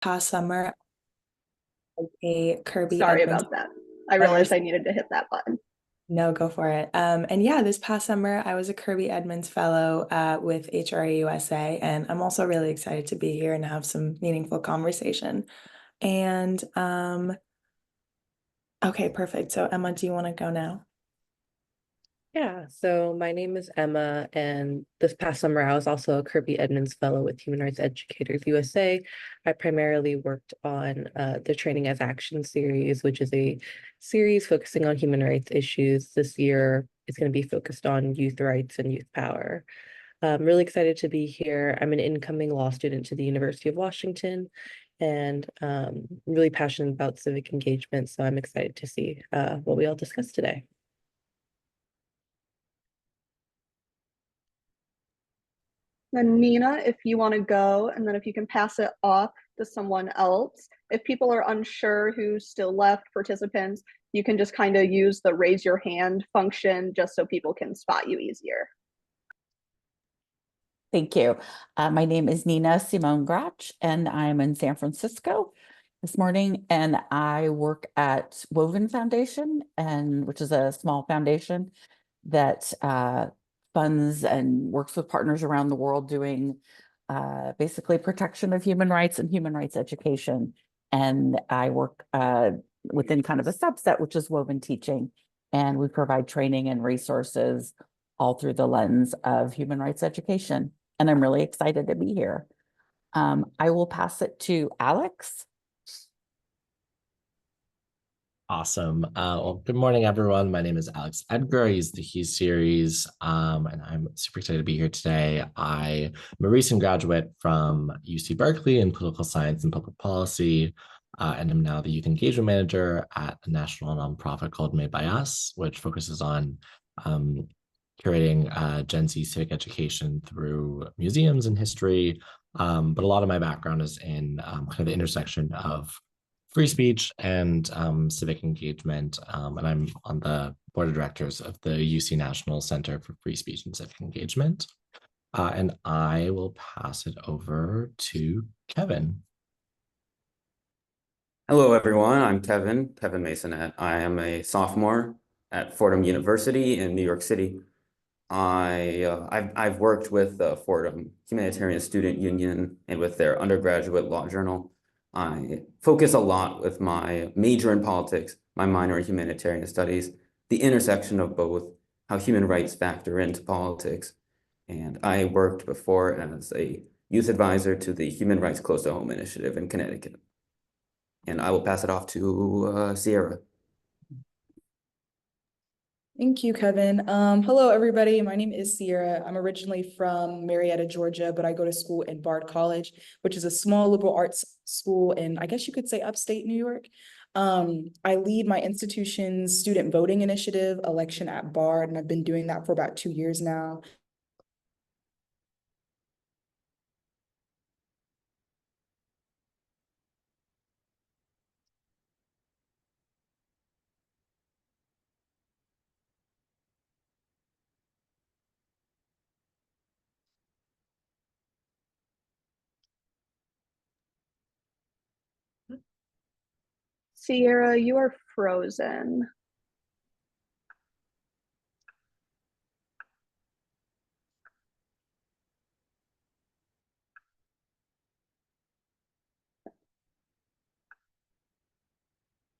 past summer, a Kirby Sorry Edmonds. about that. I Oh, realized I needed to hit that button. no, go for it. And yeah, this past summer I was a Kirby Edmonds Fellow with HRE USA, and I'm also really excited to be here and have some meaningful conversation. And okay, perfect. So Emma, do you want to go now? Yeah, so my name is Emma, and this past summer I was also a Kirby Edmonds Fellow with Human Rights Educators USA. I primarily worked on the Training as Action series, which is a series focusing on human rights issues. This year it's going to be focused on youth rights and youth power. I'm really excited to be here. I'm an incoming law student to the University of Washington, and really passionate about civic engagement, so I'm excited to see what we all discuss today. Then Nina, if you want to go, and then if you can pass it off to someone else. If people are unsure who's still left, participants, you can just kind of use the raise your hand function just so people can spot you easier. Thank you. My name is Nina Simone Grach, and I'm in San Francisco this morning, and I work at Woven Foundation, which is a small foundation that funds and works with partners around the world doing basically protection of human rights and human rights education. And I work within kind of a subset, which is woven teaching, and we provide training and resources all through the lens of human rights education. And I'm really excited to be here. I will pass it to Alex. Awesome. Well, good morning, everyone. My name is Alex Edgar. I use the He series, and I'm super excited to be here today. I'm a recent graduate from UC Berkeley in political science and public policy, and I'm now the youth engagement manager at a national nonprofit called Made by Us, which focuses on curating Gen Z civic education through museums and history. But a lot of my background is in kind of the intersection of free speech and civic engagement. And I'm on the board of directors of the UC National Center for Free Speech and Civic Engagement. And I will pass it over to Kevin. Hello, everyone. I'm Kevin Masonette. I am a sophomore at Fordham University in New York City. I've worked with the Fordham Humanitarian Student Union and with their undergraduate law journal. I focus a lot with my major in politics, my minor in humanitarian studies, the intersection of both, how human rights factor into politics. And I worked before as a youth advisor to the Human Rights Close to Home initiative in Connecticut. And I will pass it off to Sierra. Thank you, Kevin. Hello, everybody. My name is Sierra. I'm originally from Marietta, Georgia, but I go to school in Bard College, which is a small liberal arts school in, I guess you could say, upstate New York. I lead my institution's student voting initiative, Election at Bard, and I've been doing that for about 2 years now. Sierra, you are frozen.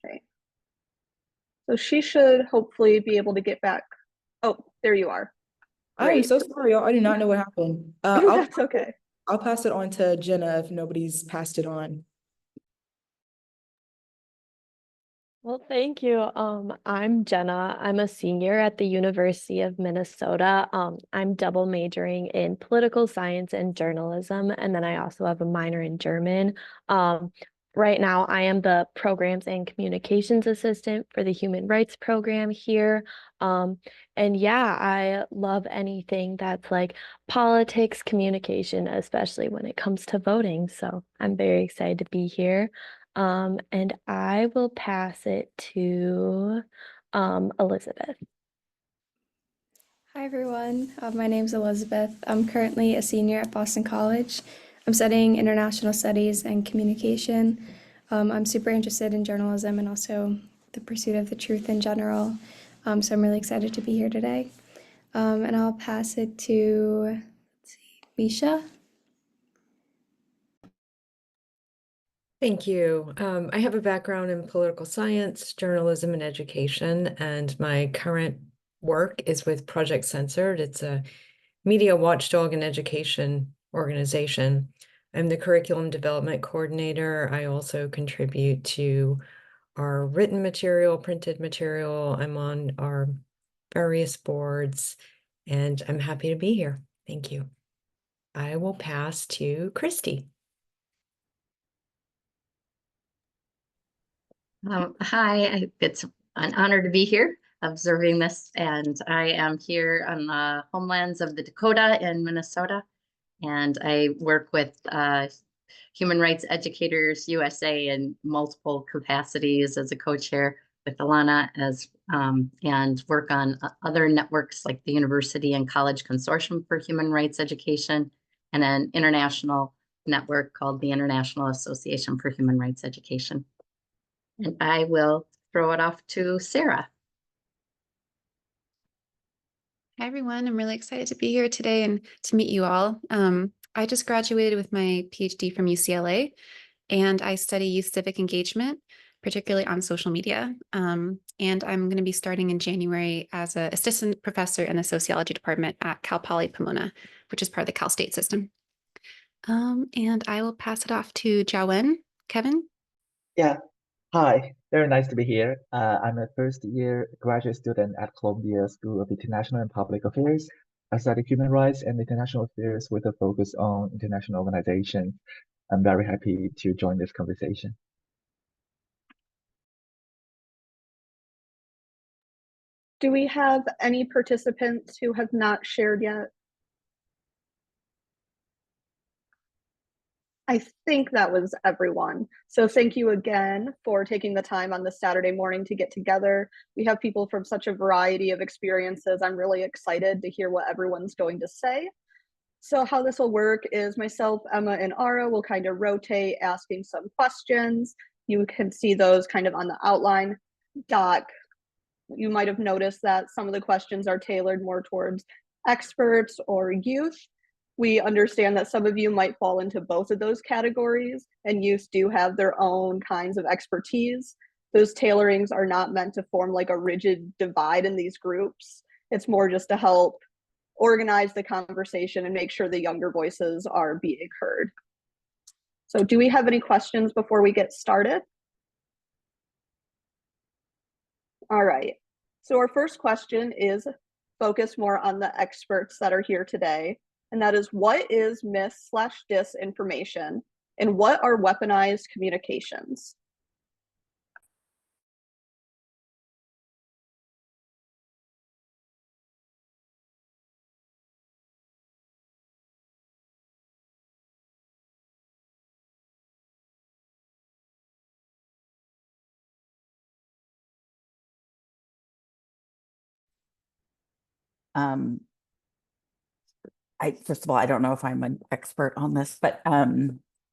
Okay. So she should hopefully be able to get back. Oh, there you are. I am so sorry, y'all. I do not know what happened. That's okay. I'll pass it on to Jenna if nobody's passed it on. Well, thank you. I'm Jenna. I'm a senior at the University of Minnesota. I'm double majoring in political science and journalism, and then I also have a minor in German. Right now, I am the programs and communications assistant for the human rights program here. And yeah, I love anything that's like politics, communication, especially when it comes to voting. So I'm very excited to be here. And I will pass it to Elizabeth. Hi everyone, my name is Elizabeth. I'm currently a senior at Boston College. I'm studying international studies and communication. I'm super interested in journalism and also the pursuit of the truth in general. So I'm really excited to be here today. And I'll pass it to, Misha. Thank you. I have a background in political science, journalism, and education, and my current work is with Project Censored. It's a media watchdog and education organization. I'm the curriculum development coordinator. I also contribute to our written material, printed material. I'm on our various boards, and I'm happy to be here. Thank you. I will pass to Christy. Hi, it's an honor to be here observing this, and I am here on the homelands of the Dakota in Minnesota, and I work with Human Rights Educators USA in multiple capacities as a co-chair with Alana and work on other networks like the University and College Consortium for Human Rights Education and an international network called the International Association for Human Rights Education. And I will throw it off to Sarah. Hi, everyone. I'm really excited to be here today and to meet you all. I just graduated with my PhD from UCLA, and I study youth civic engagement, particularly on social media. And I'm going to be starting in January as an assistant professor in the sociology department at Cal Poly Pomona, which is part of the Cal State system. And I will pass it off to Jiawen. Kevin? Yeah. Hi, very nice to be here. I'm a first-year graduate student at Columbia School of International and Public Affairs. I study human rights and international affairs with a focus on international organizations. I'm very happy to join this conversation. Do we have any participants who have not shared yet? I think that was everyone. So thank you again for taking the time on this Saturday morning to get together. We have people from such a variety of experiences. I'm really excited to hear what everyone's going to say. So how this will work is myself, Emma, and Ara will kind of rotate asking some questions. You can see those kind of on the outline. Doc, you might have noticed that some of the questions are tailored more towards experts or youth. We understand that some of you might fall into both of those categories, and youth do have their own kinds of expertise. Those tailorings are not meant to form like a rigid divide in these groups. It's more just to help organize the conversation and make sure the younger voices are being heard. So do we have any questions before we get started? All right. So our first question is focused more on the experts that are here today. And that is, what is mis/disinformation and what are weaponized communications? First of all, I don't know if I'm an expert on this, but I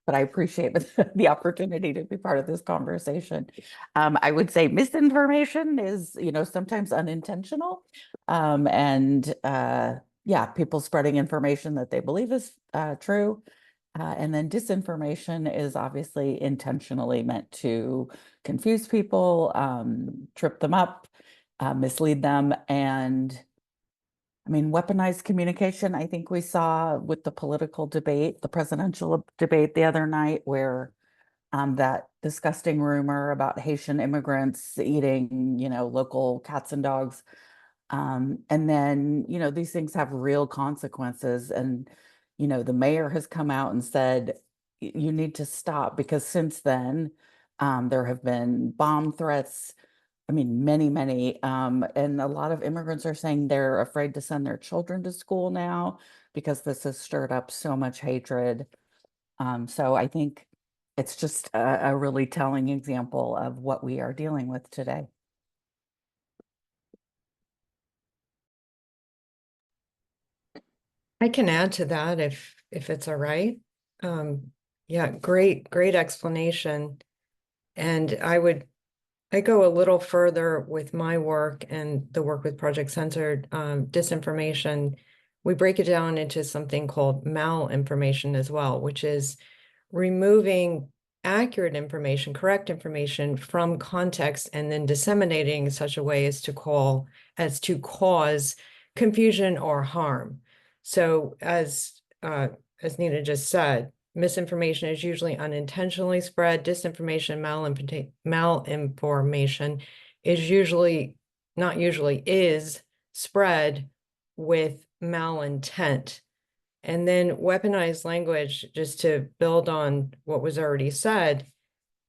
appreciate the opportunity to be part of this conversation. I would say misinformation is, sometimes unintentional. Yeah, people spreading information that they believe is true. And then disinformation is obviously intentionally meant to confuse people, trip them up, mislead them, and I mean, weaponized communication, I think we saw with the political debate, the presidential debate the other night, where that disgusting rumor about Haitian immigrants eating, local cats and dogs. And then, these things have real consequences. And, the mayor has come out and said, you need to stop, because since then, there have been bomb threats. I mean, many, and a lot of immigrants are saying they're afraid to send their children to school now because this has stirred up so much hatred. So I think it's just a really telling example of what we are dealing with today. I can add to that if it's all right. Yeah, great explanation. And I go a little further with my work and the work with Project Censored, disinformation. We break it down into something called malinformation as well, which is removing accurate information, correct information from context and then disseminating in such a way as to cause confusion or harm. So as Nina just said, misinformation is usually unintentionally spread. Disinformation, malinformation is spread with malintent. And then weaponized language, just to build on what was already said,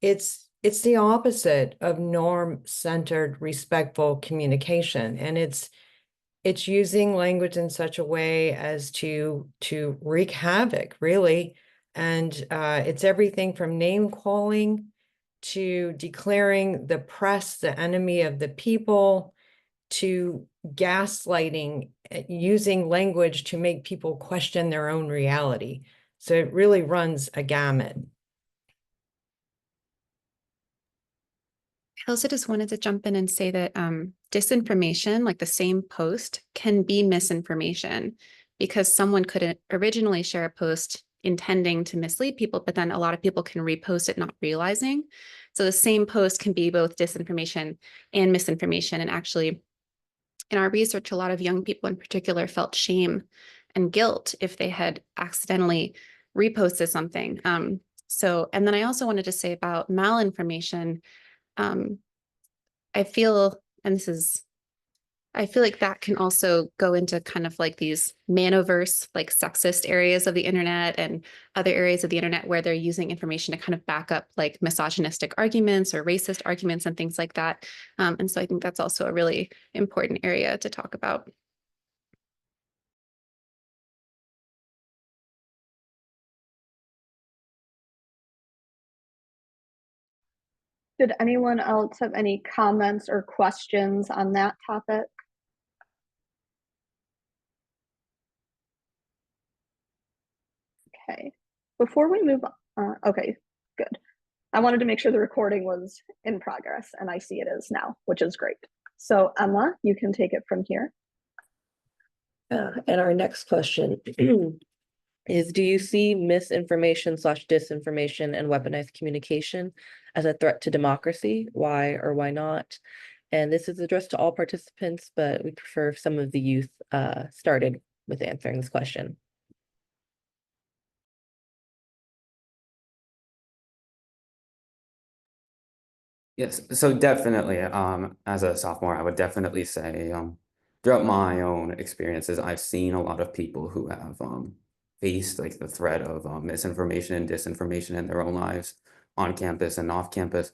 it's the opposite of norm-centered, respectful communication. And it's using language in such a way as to wreak havoc, really. And it's everything from name calling to declaring the press the enemy of the people, to gaslighting, using language to make people question their own reality. So it really runs a gamut. I also just wanted to jump in and say that disinformation, like the same post, can be misinformation because someone could originally share a post intending to mislead people, but then a lot of people can repost it not realizing. So the same post can be both disinformation and misinformation. And actually, in our research, a lot of young people in particular felt shame and guilt if they had accidentally reposted something. And then I also wanted to say about malinformation, I feel like that can also go into kind of like these manoverse, like sexist areas of the internet and other areas of the internet where they're using information to kind of back up like misogynistic arguments or racist arguments and things like that. And so I think that's also a really important area to talk about. Did anyone else have any comments or questions on that topic? Okay, before we move on, okay, good. I wanted to make sure the recording was in progress, and I see it is now, which is great. So Emma, you can take it from here. And our next question is, do you see misinformation/disinformation and weaponized communication as a threat to democracy? Why or why not? And this is addressed to all participants, but we prefer if some of the youth started with answering this question. Yes, so definitely, as a sophomore, I would definitely say, throughout my own experiences, I've seen a lot of people who have faced like the threat of misinformation and disinformation in their own lives on campus and off campus.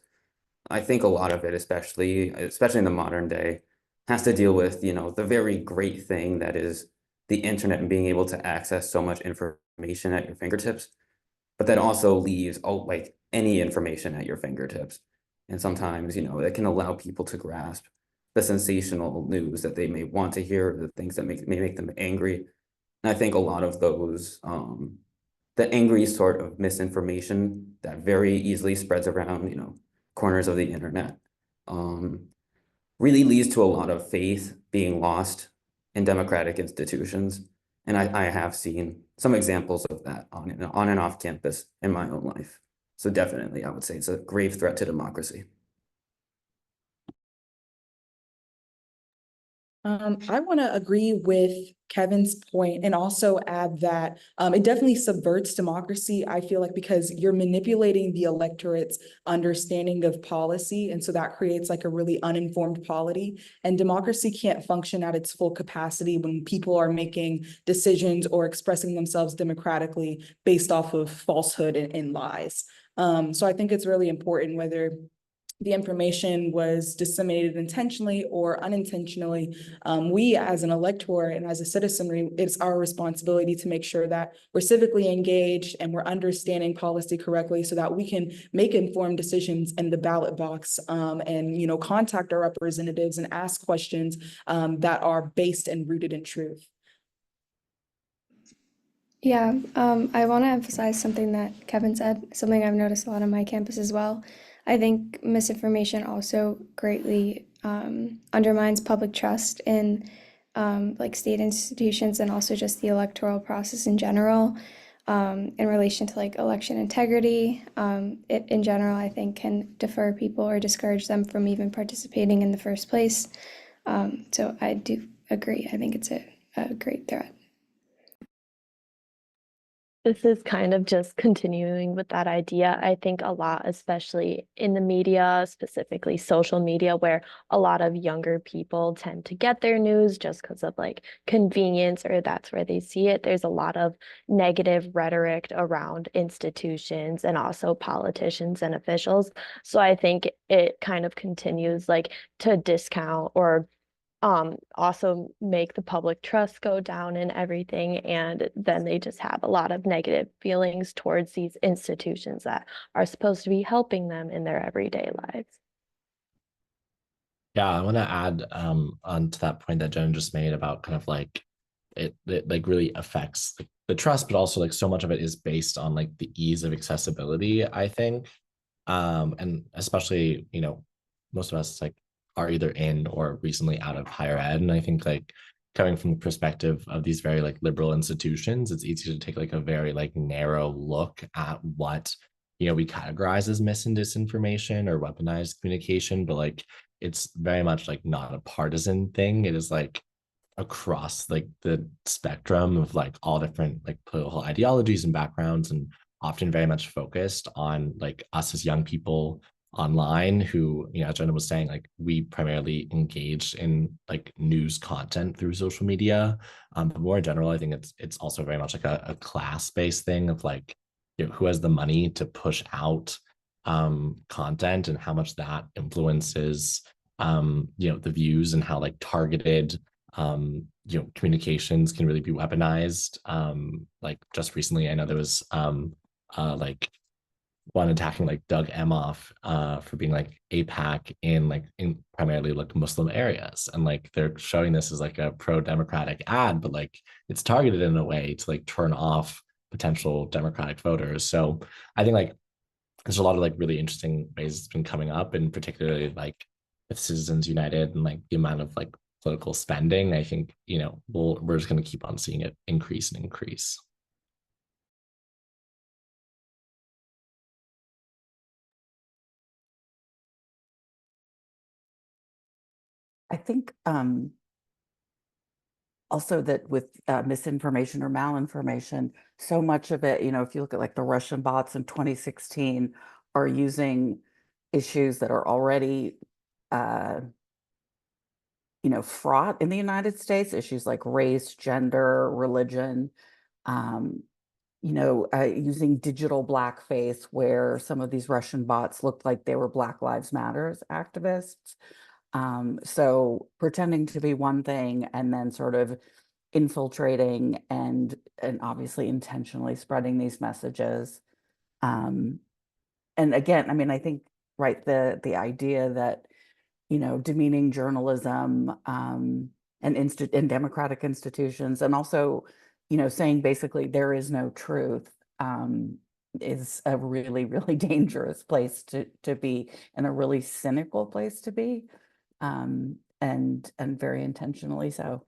I think a lot of it, especially in the modern day, has to deal with, the very great thing that is the internet and being able to access so much information at your fingertips, but that also leaves like any information at your fingertips. And sometimes, it can allow people to grasp the sensational news that they may want to hear, the things that may make them angry. And I think a lot of those, the angry sort of misinformation that very easily spreads around, corners of the internet, really leads to a lot of faith being lost in democratic institutions. And I have seen some examples of that on and off campus in my own life. So definitely, I would say it's a grave threat to democracy. I want to agree with Kevin's point and also add that it definitely subverts democracy, I feel like, because you're manipulating the electorate's understanding of policy. And so that creates like a really uninformed polity. And democracy can't function at its full capacity when people are making decisions or expressing themselves democratically based off of falsehood and lies. So I think it's really important whether the information was disseminated intentionally or unintentionally. We as an elector and as a citizenry, it's our responsibility to make sure that we're civically engaged and we're understanding policy correctly so that we can make informed decisions in the ballot box and contact our representatives and ask questions that are based and rooted in truth. Yeah, I want to emphasize something that Kevin said, something I've noticed a lot on my campus as well. I think misinformation also greatly undermines public trust in like state institutions and also just the electoral process in general. In relation to like election integrity, it in general, I think can defer people or discourage them from even participating in the first place. So I do agree. I think it's a great threat. This is kind of just continuing with that idea. I think a lot, especially in the media, specifically social media, where a lot of younger people tend to get their news just because of like convenience or that's where they see it. There's a lot of negative rhetoric around institutions and also politicians and officials. So I think it kind of continues like to discount or also make the public trust go down and everything. And then they just have a lot of negative feelings towards these institutions that are supposed to be helping them in their everyday lives. Yeah, I want to add on to that point that Jen just made about kind of like it like really affects like the trust, but also like so much of it is based on like the ease of accessibility, I think. And especially, you know, most of us like are either in or recently out of higher ed. And I think like coming from the perspective of these very like liberal institutions, it's easy to take like a very like narrow look at what, you know, we categorize as mis and disinformation or weaponized communication, but like it's very much like not a partisan thing. It is like across like the spectrum of like all different like political ideologies and backgrounds, and often very much focused on like us as young people online who, you know, as Jenna was saying, like we primarily engage in like news content through social media. But more in general, I think it's also very much like a class-based thing of like, you know, who has the money to push out content and how much that influences you know, the views and how like targeted you know, communications can really be weaponized. Like just recently, I know there was like one attacking like Doug Emhoff for being like APAC in like in primarily like Muslim areas, and like they're showing this as like a pro-democratic ad, but like it's targeted in a way to like turn off potential Democratic voters. So I think like there's a lot of like really interesting ways it's been coming up, and particularly like with Citizens United and like the amount of like political spending. I think, you know, we're just going to keep on seeing it increase and increase. I think also that with misinformation or malinformation, so much of it, you know, if you look at like the Russian bots in 2016 are using issues that are already, you know, fraught in the United States, issues like race, gender, religion, um, you know, using digital blackface, where some of these Russian bots looked like they were Black Lives Matters activists. So pretending to be one thing and then sort of infiltrating and obviously intentionally spreading these messages. And again, I mean, I think, right, the idea that, you know, demeaning journalism and democratic institutions, and also, you know, saying basically there is no truth, is a really, really dangerous place to be, and a really cynical place to be, and very intentionally so.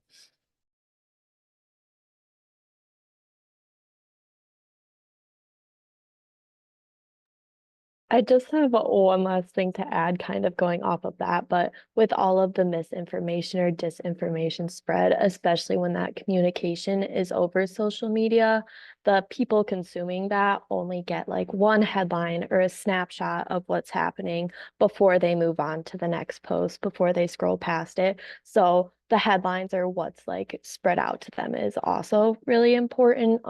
I just have one last thing to add, kind of going off of that, but with all of the misinformation or disinformation spread, especially when that communication is over social media, the people consuming that only get like one headline or a snapshot of what's happening before they move on to the next post, before they scroll past it. So the headlines or what's like spread out to them is also really important.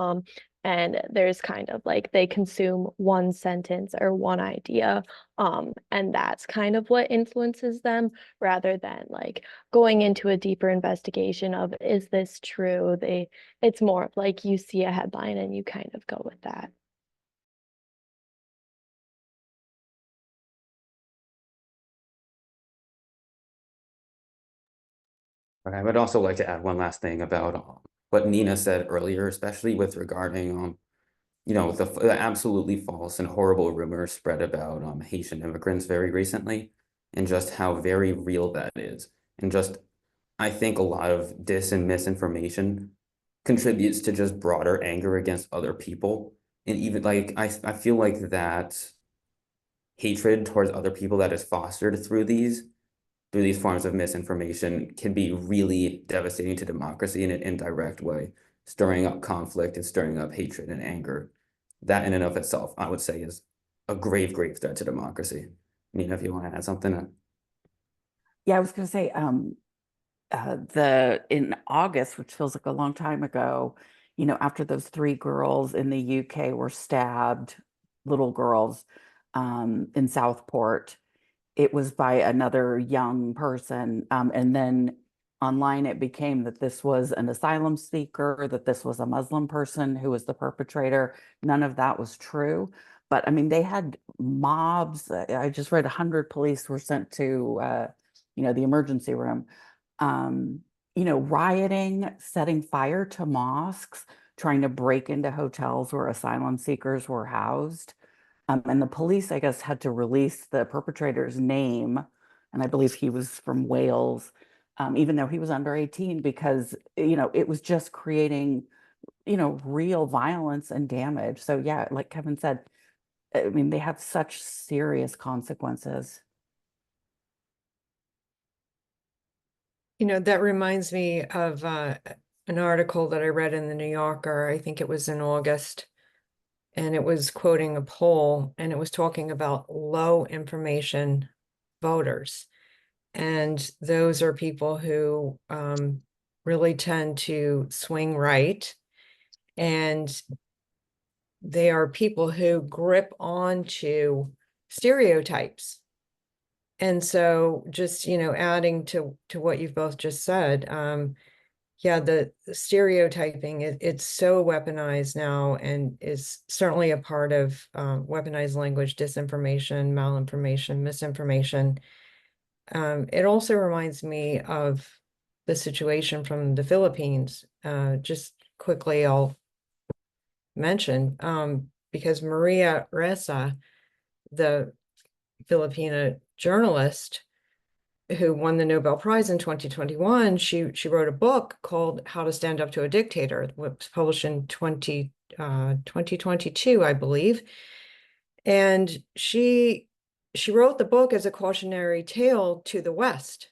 And there's kind of like they consume one sentence or one idea, and that's kind of what influences them rather than like going into a deeper investigation of, is this true? It's more of like you see a headline and you kind of go with that. I would also like to add one last thing about what Nina said earlier, especially with regarding the absolutely false and horrible rumors spread about Haitian immigrants very recently, and just how very real that is. And just, I think a lot of dis and misinformation contributes to just broader anger against other people. And even like, I feel like that hatred towards other people that is fostered through these forms of misinformation can be really devastating to democracy in an indirect way, stirring up conflict and stirring up hatred and anger. That in and of itself, I would say, is a grave, grave threat to democracy. Nina, if you want to add something. Yeah, I was going to say, in August, which feels like a long time ago, after those 3 girls in the UK were stabbed, little girls, in Southport, it was by another young person. And then online, it became that this was an asylum seeker, that this was a Muslim person who was the perpetrator. None of that was true. But I mean, they had mobs. I just read 100 police were sent to, the emergency room. Rioting, setting fire to mosques, trying to break into hotels where asylum seekers were housed. And the police, I guess, had to release the perpetrator's name. And I believe he was from Wales, even though he was under 18, because, it was just creating, real violence and damage. So yeah, like Kevin said, I mean, they have such serious consequences. That reminds me of an article that I read in the New Yorker. I think it was in August, and it was quoting a poll, and it was talking about low information voters. And those are people who really tend to swing right. And they are people who grip onto stereotypes. And so just, adding to what you've both just said, yeah, the stereotyping, it's so weaponized now and is certainly a part of weaponized language, disinformation, malinformation, misinformation. It also reminds me of the situation from the Philippines. Just quickly, I'll mention, because Maria Ressa, the Filipina journalist who won the Nobel Prize in 2021, she wrote a book called How to Stand Up to a Dictator. It was published in 2022, I believe. And she wrote the book as a cautionary tale to the West,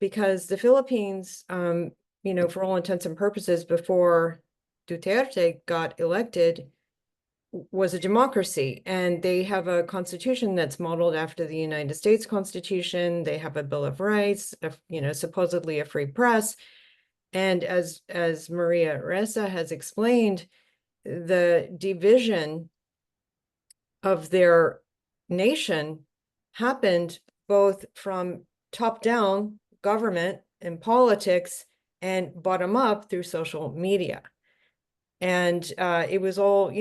because the Philippines, for all intents and purposes, before Duterte got elected, was a democracy, and they have a constitution that's modeled after the United States Constitution. They have a Bill of Rights, supposedly a free press. And as Maria Ressa has explained, the division of their nation happened both from top-down government and politics and bottom up through social media. And it was all,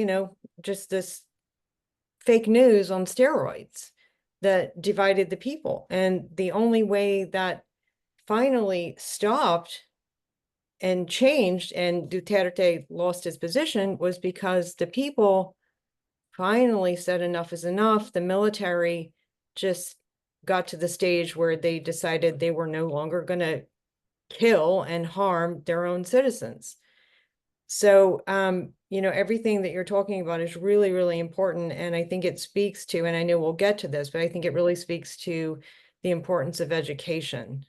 just this fake news on steroids that divided the people. And the only way that finally stopped and changed and Duterte lost his position was because the people finally said enough is enough. The military just got to the stage where they decided they were no longer going to kill and harm their own citizens. So, everything that you're talking about is really, really important. And I think it speaks to, and I know we'll get to this, but I think it really speaks to the importance of education.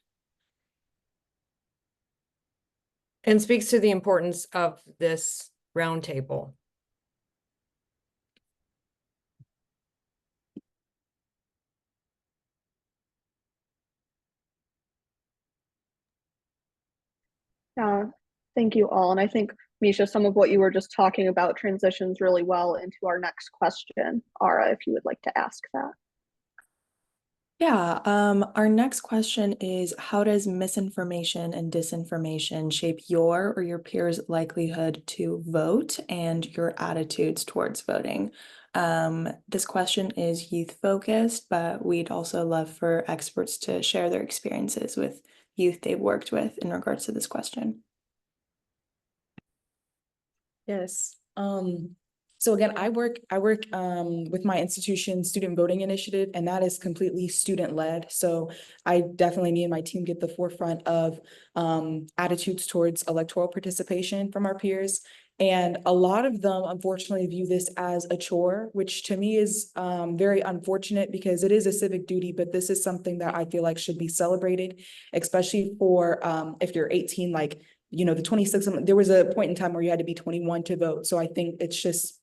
And speaks to the importance of this roundtable. Yeah, thank you all. And I think, Misha, some of what you were just talking about transitions really well into our next question. Ara, if you would like to ask that. Yeah, our next question is, how does misinformation and disinformation shape your or your peers' likelihood to vote and your attitudes towards voting? This question is youth focused, but we'd also love for experts to share their experiences with youth they've worked with in regards to this question. Yes. So again, I work with my institution student voting initiative, and that is completely student led. So I definitely, me and my team get the forefront of attitudes towards electoral participation from our peers. And a lot of them unfortunately view this as a chore, which to me is very unfortunate because it is a civic duty, but this is something that I feel like should be celebrated, especially for if you're 18, like, you know, the 26, there was a point in time where you had to be 21 to vote. So I think it's just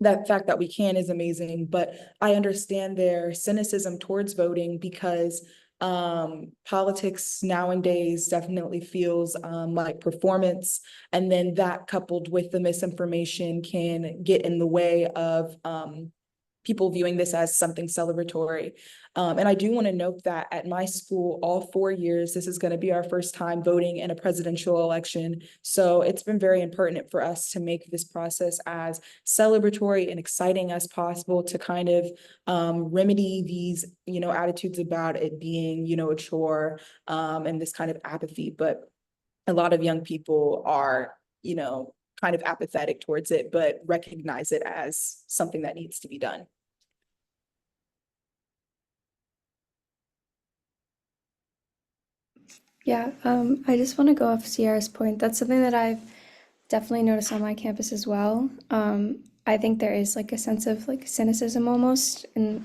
that fact that we can is amazing, but I understand their cynicism towards voting because politics nowadays definitely feels like performance, and then that coupled with the misinformation can get in the way of people viewing this as something celebratory. And I do want to note that at my school, all 4 years, this is going to be our first time voting in a presidential election. So it's been very impertinent for us to make this process as celebratory and exciting as possible to kind of remedy these, you know, attitudes about it being, you know, a chore and this kind of apathy. But a lot of young people are, you know, kind of apathetic towards it, but recognize it as something that needs to be done. Yeah, I just want to go off Sierra's point. That's something that I've definitely noticed on my campus as well. I think there is like a sense of like cynicism almost, and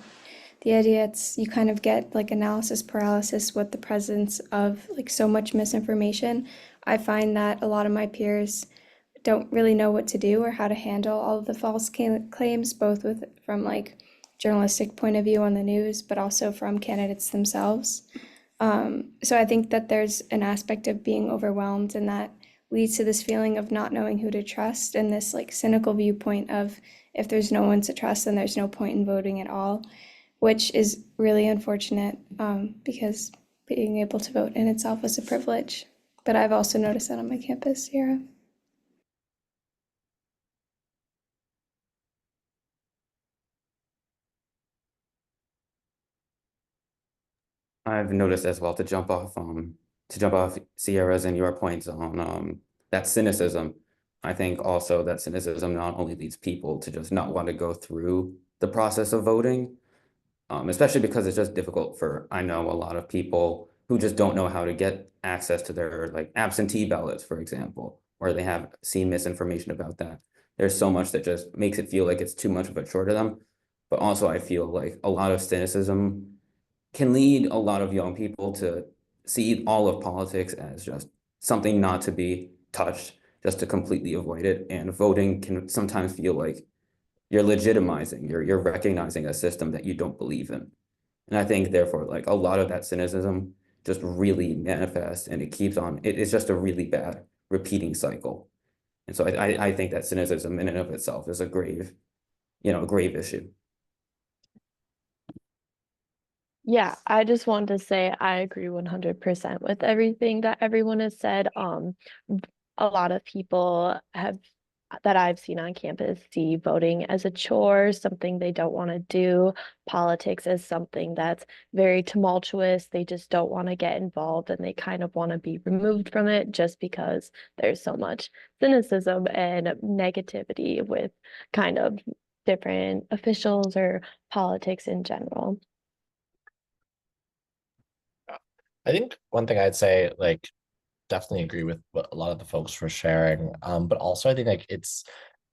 the idea it's you kind of get like analysis paralysis with the presence of like so much misinformation. I find that a lot of my peers don't really know what to do or how to handle all of the false claims, both with from like journalistic point of view on the news, but also from candidates themselves. So I think that there's an aspect of being overwhelmed, and that leads to this feeling of not knowing who to trust, and this like cynical viewpoint of if there's no one to trust, then there's no point in voting at all, which is really unfortunate because being able to vote in itself is a privilege. But I've also noticed that on my campus, Sierra. I've noticed as well, to jump off Sierra's and your points on that cynicism. I think also that cynicism not only leads people to just not want to go through the process of voting, especially because it's just difficult for, I know, a lot of people who just don't know how to get access to their like absentee ballots, for example, or they have seen misinformation about that. There's so much that just makes it feel like it's too much of a chore to them. But also I feel like a lot of cynicism can lead a lot of young people to see all of politics as just something not to be touched, just to completely avoid it. And voting can sometimes feel like you're legitimizing, you're recognizing a system that you don't believe in. And I think therefore, like a lot of that cynicism just really manifests, and it keeps on, it's just a really bad repeating cycle. And so I think that cynicism in and of itself is a grave, grave issue. Yeah, I just want to say I agree 100% with everything that everyone has said. A lot of people have that I've seen on campus see voting as a chore, something they don't want to do, politics as something that's very tumultuous. They just don't want to get involved, and they kind of want to be removed from it just because there's so much cynicism and negativity with kind of different officials or politics in general. I think one thing I'd say, like, definitely agree with what a lot of the folks were sharing. But also I think like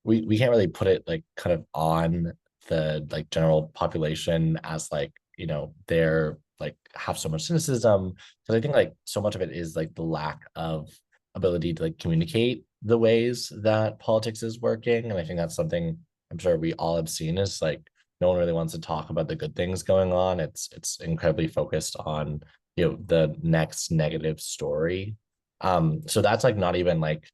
we can't really put it like kind of on the like general population as like, they're like have so much cynicism. Because I think like so much of it is like the lack of ability to like communicate the ways that politics is working. And I think that's something I'm sure we all have seen is like no one really wants to talk about the good things going on. It's incredibly focused on, the next negative story. So that's like not even like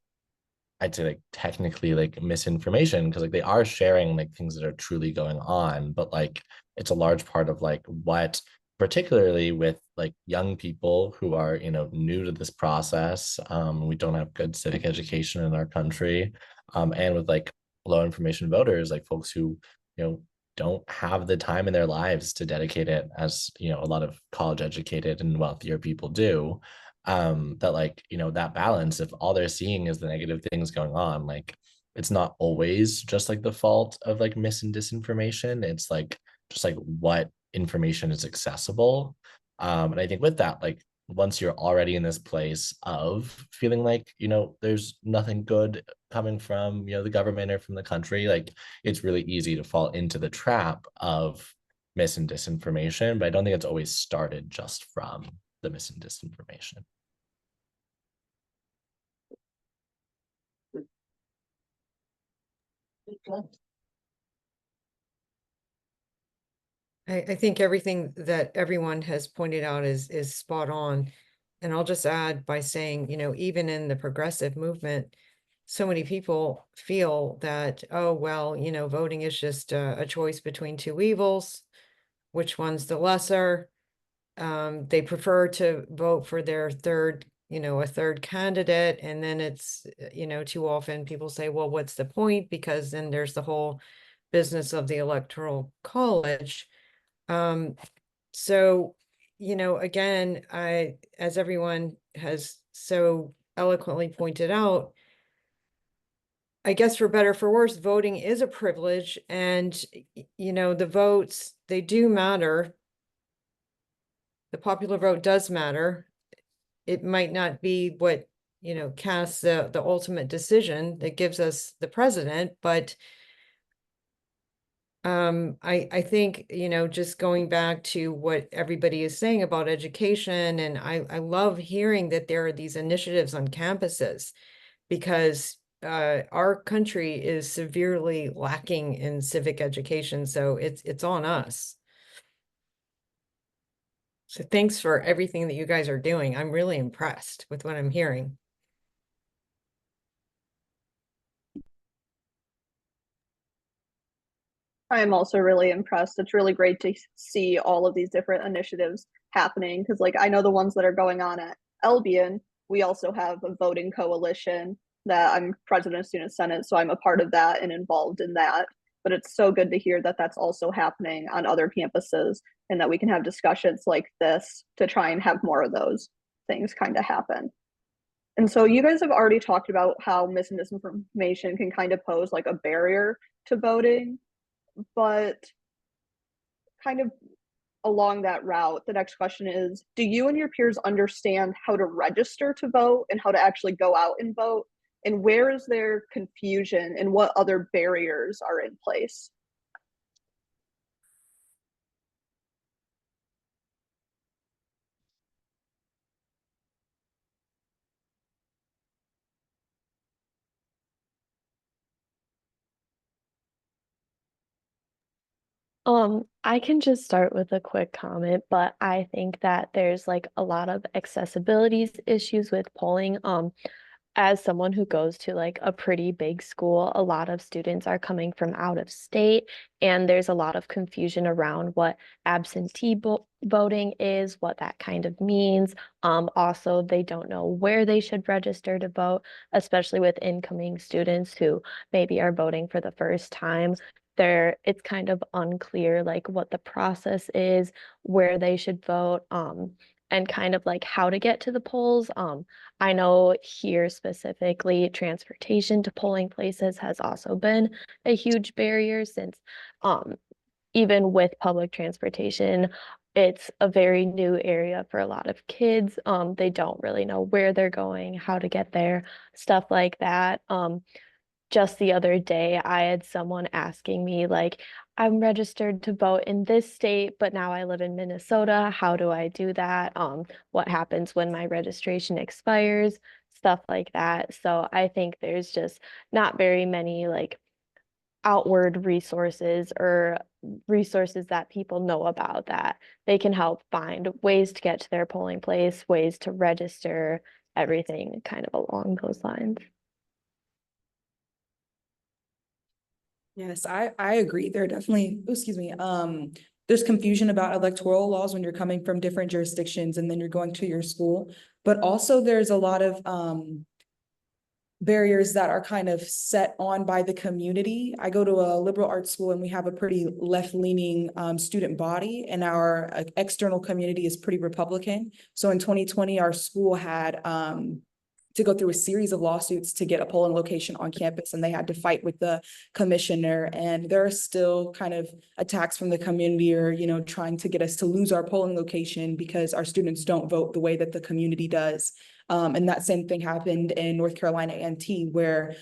I'd say like technically like misinformation, because like they are sharing like things that are truly going on, but like it's a large part of like what, particularly with like young people who are, new to this process. We don't have good civic education in our country. And with like low information voters, like folks who, don't have the time in their lives to dedicate it as, a lot of college educated and wealthier people do. That like, that balance, if all they're seeing is the negative things going on, like it's not always just like the fault of like mis and disinformation. It's like just like what information is accessible. And I think with that, like once you're already in this place of feeling like, you know, there's nothing good coming from, you know, the government or from the country, like it's really easy to fall into the trap of mis and disinformation. But I don't think it's always started just from the mis and disinformation. I think everything that everyone has pointed out is spot on. And I'll just add by saying, you know, even in the progressive movement, so many people feel that, oh, well, you know, voting is just a choice between two evils. Which one's the lesser? They prefer to vote for their third, you know, a third candidate. And then it's, you know, too often people say, well, what's the point? Because then there's the whole business of the electoral college. So, you know, again, as everyone has so eloquently pointed out, I guess for better or for worse, voting is a privilege, and you know, the votes, they do matter. The popular vote does matter. It might not be what, you know, casts the ultimate decision that gives us the president, but I think, you know, just going back to what everybody is saying about education, and I love hearing that there are these initiatives on campuses, because our country is severely lacking in civic education, so it's on us. So thanks for everything that you guys are doing. I'm really impressed with what I'm hearing. I am also really impressed. It's really great to see all of these different initiatives happening, because like I know the ones that are going on at Albion. We also have a voting coalition that I'm president of Student Senate, so I'm a part of that and involved in that. But it's so good to hear that that's also happening on other campuses, and that we can have discussions like this to try and have more of those things kind of happen. And so you guys have already talked about how mis and disinformation can kind of pose like a barrier to voting, but kind of along that route, the next question is, do you and your peers understand how to register to vote and how to actually go out and vote? And where is there confusion and what other barriers are in place? I can just start with a quick comment, but I think that there's like a lot of accessibility issues with polling. As someone who goes to like a pretty big school, a lot of students are coming from out of state, and there's a lot of confusion around what absentee voting is, what that kind of means. Also, they don't know where they should register to vote, especially with incoming students who maybe are voting for the first time. It's kind of unclear like what the process is, where they should vote, and kind of like how to get to the polls. I know here specifically, transportation to polling places has also been a huge barrier since even with public transportation, it's a very new area for a lot of kids. They don't really know where they're going, how to get there, stuff like that. Just the other day, I had someone asking me, like, I'm registered to vote in this state, but now I live in Minnesota. How do I do that? What happens when my registration expires? Stuff like that. So I think there's just not very many like outward resources or resources that people know about that they can help find ways to get to their polling place, ways to register, everything kind of along those lines. Yes, I agree. There are definitely, excuse me, there's confusion about electoral laws when you're coming from different jurisdictions and then you're going to your school. But also there's a lot of barriers that are kind of set on by the community. I go to a liberal arts school and we have a pretty left-leaning student body, and our external community is pretty Republican. So in 2020, our school had to go through a series of lawsuits to get a polling location on campus, and they had to fight with the commissioner. And there are still kind of attacks from the community, or, you know, trying to get us to lose our polling location because our students don't vote the way that the community does. And that same thing happened in North Carolina A&T, where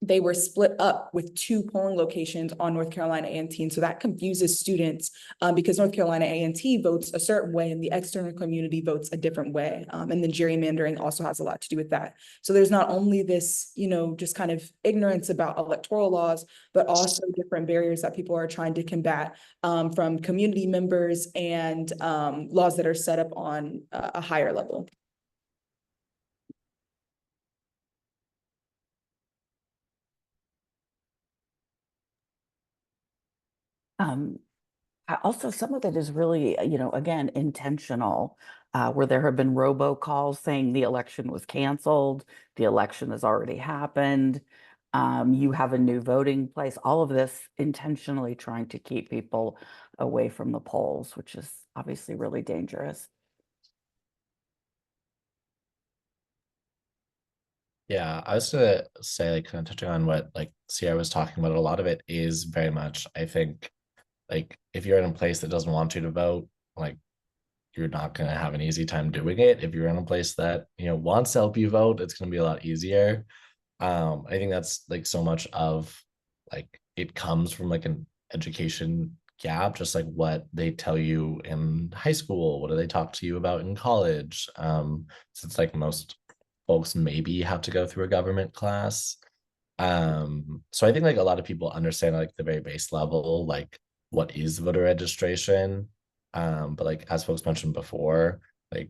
they were split up with 2 polling locations on North Carolina A&T. And so that confuses students because North Carolina A&T votes a certain way and the external community votes a different way. And then gerrymandering also has a lot to do with that. So there's not only this, you know, just kind of ignorance about electoral laws, but also different barriers that people are trying to combat from community members and laws that are set up on a higher level. Also, some of it is really, you know, again, intentional, where there have been robocalls saying the election was canceled, the election has already happened, you have a new voting place, all of this intentionally trying to keep people away from the polls, which is obviously really dangerous. Yeah, I was gonna say, like, kind of touching on what like Sierra was talking about, a lot of it is very much, I think, like if you're in a place that doesn't want you to vote, like you're not gonna have an easy time doing it. If you're in a place that, you know, wants to help you vote, it's gonna be a lot easier. I think that's like so much of like it comes from like an education gap, just like what they tell you in high school, what do they talk to you about in college? Since like most folks maybe have to go through a government class. So I think like a lot of people understand like the very base level, like what is voter registration. But like as folks mentioned before, like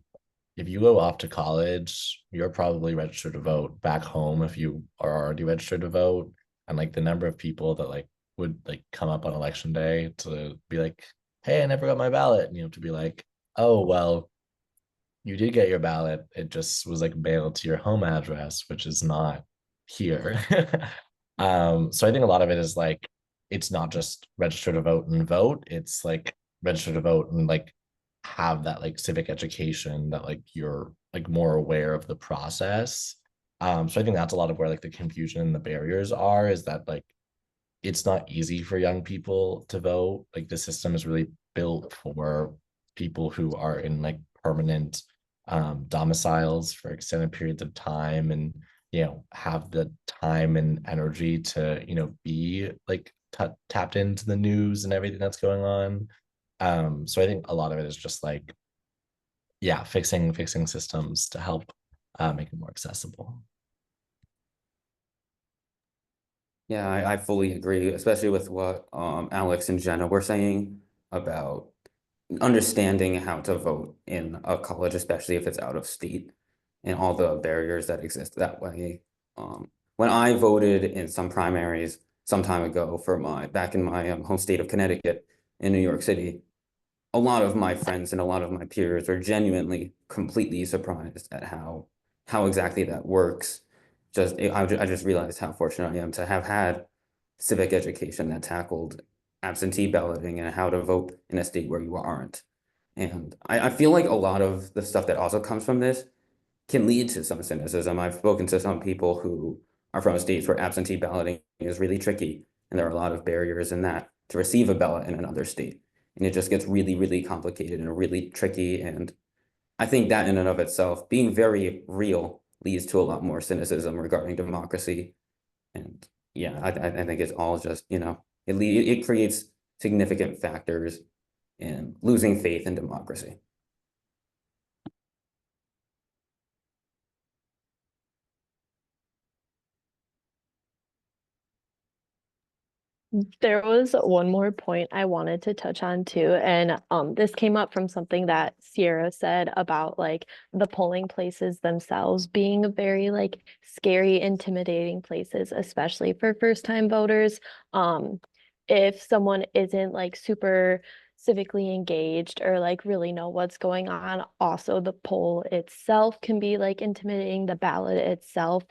if you go off to college, you're probably registered to vote back home if you are already registered to vote. And like the number of people that like would like come up on election day to be like, hey, I never got my ballot. And you have to be like, oh, well, you did get your ballot. It just was like mailed to your home address, which is not here. So I think a lot of it is like it's not just register to vote and vote. It's like register to vote and like have that like civic education that like you're like more aware of the process. So I think that's a lot of where like the confusion and the barriers are, is that like it's not easy for young people to vote. Like the system is really built for people who are in like permanent domiciles for extended periods of time, and you know have the time and energy to you know be like tapped into the news and everything that's going on. So I think a lot of it is just like, yeah, fixing systems to help make it more accessible. Yeah, I fully agree, especially with what Alex and Jenna were saying about understanding how to vote in a college, especially if it's out of state, and all the barriers that exist that way. When I voted in some primaries some time ago for back in my home state of Connecticut in New York City, a lot of my friends and a lot of my peers are genuinely completely surprised at how exactly that works. I just realized how fortunate I am to have had civic education that tackled absentee balloting and how to vote in a state where you aren't. And I feel like a lot of the stuff that also comes from this can lead to some cynicism. I've spoken to some people who are from states where absentee balloting is really tricky, and there are a lot of barriers in that to receive a ballot in another state. And it just gets really, really complicated and really tricky. And I think that in and of itself, being very real, leads to a lot more cynicism regarding democracy. And yeah, I think it's all just, you know, it creates significant factors in losing faith in democracy. There was one more point I wanted to touch on too, and this came up from something that Sierra said about like the polling places themselves being very like scary, intimidating places, especially for first-time voters. If someone isn't like super civically engaged or like really know what's going on, also the poll itself can be like intimidating, the ballot itself.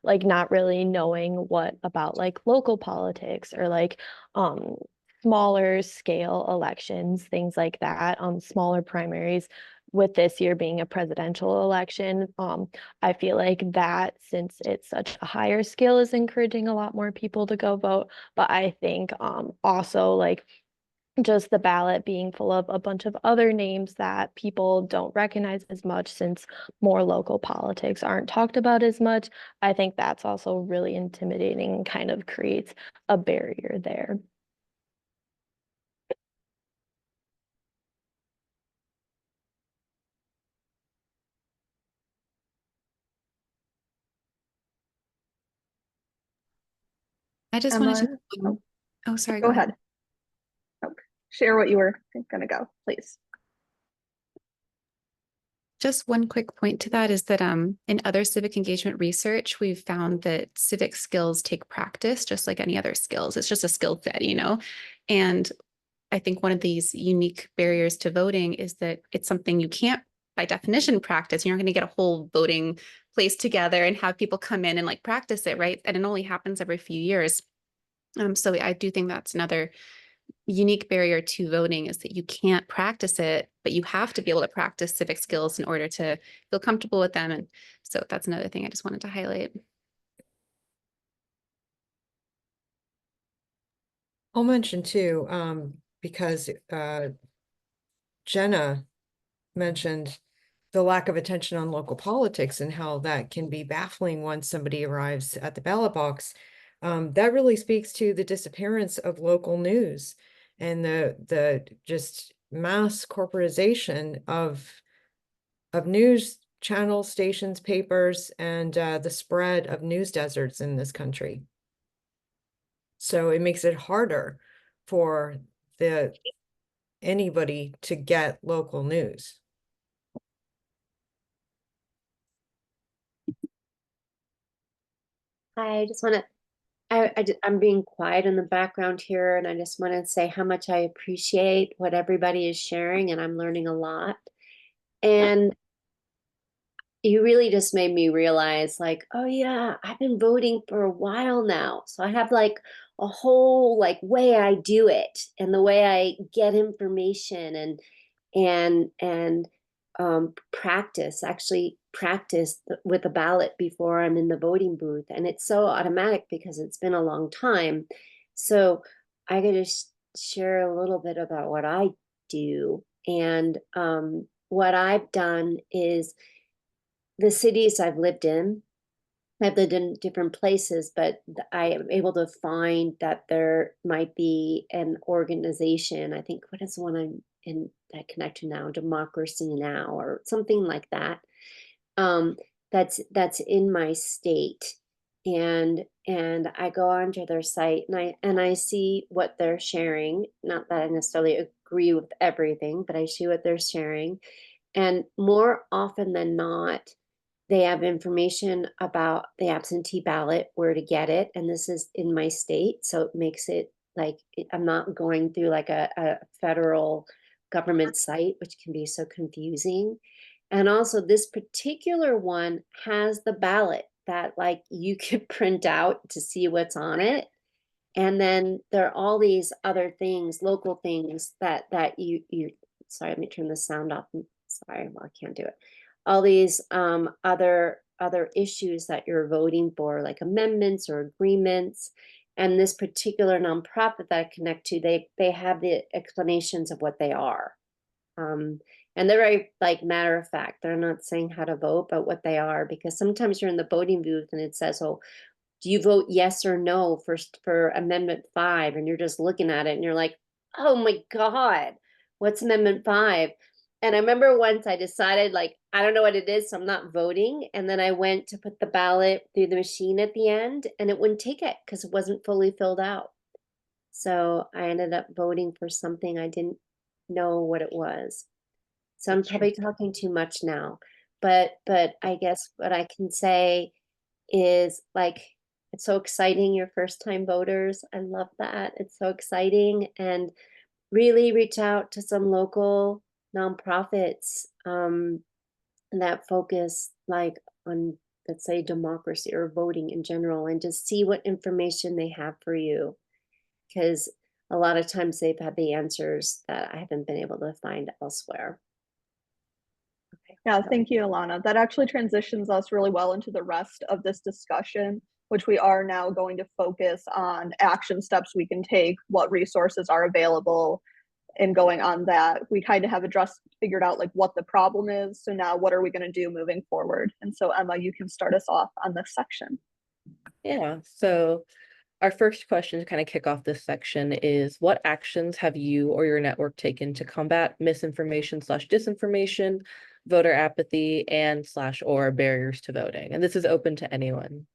Like not really knowing what about like local politics or like smaller scale elections, things like that, smaller primaries. With this year being a presidential election, I feel like that since it's such a higher scale is encouraging a lot more people to go vote. But I think also like just the ballot being full of a bunch of other names that people don't recognize as much since more local politics aren't talked about as much. I think that's also really intimidating and kind of creates a barrier there. I just Emma, wanted to, oh, sorry, go ahead. Oh, share what you were gonna go, please. Just one quick point to that is that in other civic engagement research, we've found that civic skills take practice just like any other skills. It's just a skill set, you know? And I think one of these unique barriers to voting is that it's something you can't, by definition, practice. You're not going to get a whole voting place together and have people come in and like practice it, right? And it only happens every few years. So I do think that's another unique barrier to voting is that you can't practice it, but you have to be able to practice civic skills in order to feel comfortable with them. And so that's another thing I just wanted to highlight. I'll mention too, because Jenna mentioned the lack of attention on local politics and how that can be baffling once somebody arrives at the ballot box. That really speaks to the disappearance of local news and the just mass corporatization of news channels, stations, papers, and the spread of news deserts in this country. So it makes it harder for anybody to get local news. I just want to, I'm being quiet in the background here, and I just want to say how much I appreciate what everybody is sharing, and I'm learning a lot. And you really just made me realize, like, oh yeah, I've been voting for a while now. So I have like a whole like way I do it and the way I get information and actually practice with a ballot before I'm in the voting booth. And it's so automatic because it's been a long time. So I got to share a little bit about what I do. And what I've done is the cities I've lived in different places, but I am able to find that there might be an organization. I think, what is the one I'm in that connect to now? Democracy Now, or something like that. That's in my state, and I go onto their site and I see what they're sharing. Not that I necessarily agree with everything, but I see what they're sharing, and more often than not, they have information about the absentee ballot, where to get it. And this is in my state. So it makes it like I'm not going through like a federal government site, which can be so confusing. And also, this particular one has the ballot that like you could print out to see what's on it. And then there are all these other things, local things that you sorry, let me turn the sound off. Sorry, well, I can't do it. All these other issues that you're voting for, like amendments or agreements. And this particular nonprofit that I connect to, they have the explanations of what they are. And they're very like matter of fact. They're not saying how to vote, but what they are, because sometimes you're in the voting booth and it says, oh, do you vote yes or no for Amendment 5? And you're just looking at it and you're like, oh my God, what's Amendment 5? And I remember once I decided, like, I don't know what it is, so I'm not voting. And then I went to put the ballot through the machine at the end and it wouldn't take it because it wasn't fully filled out. So I ended up voting for something I didn't know what it was. So I'm probably talking too much now, but I guess what I can say is, like, it's so exciting, your first time voters. I love that. It's so exciting. And really reach out to some local nonprofits that focus like on, let's say, democracy or voting in general, and just see what information they have for you. Because a lot of times they've had the answers that I haven't been able to find elsewhere. Okay. Yeah, thank you, Alana. That actually transitions us really well into the rest of this discussion, which we are now going to focus on action steps we can take, what resources are available, and going on that. We kind of have figured out like what the problem is. So now what are we going to do moving forward? And so Emma, you can start us off on this section. Yeah, so our first question to kind of kick off this section is, what actions have you or your network taken to combat misinformation/disinformation, voter apathy, and/or barriers to voting? And this is open to anyone.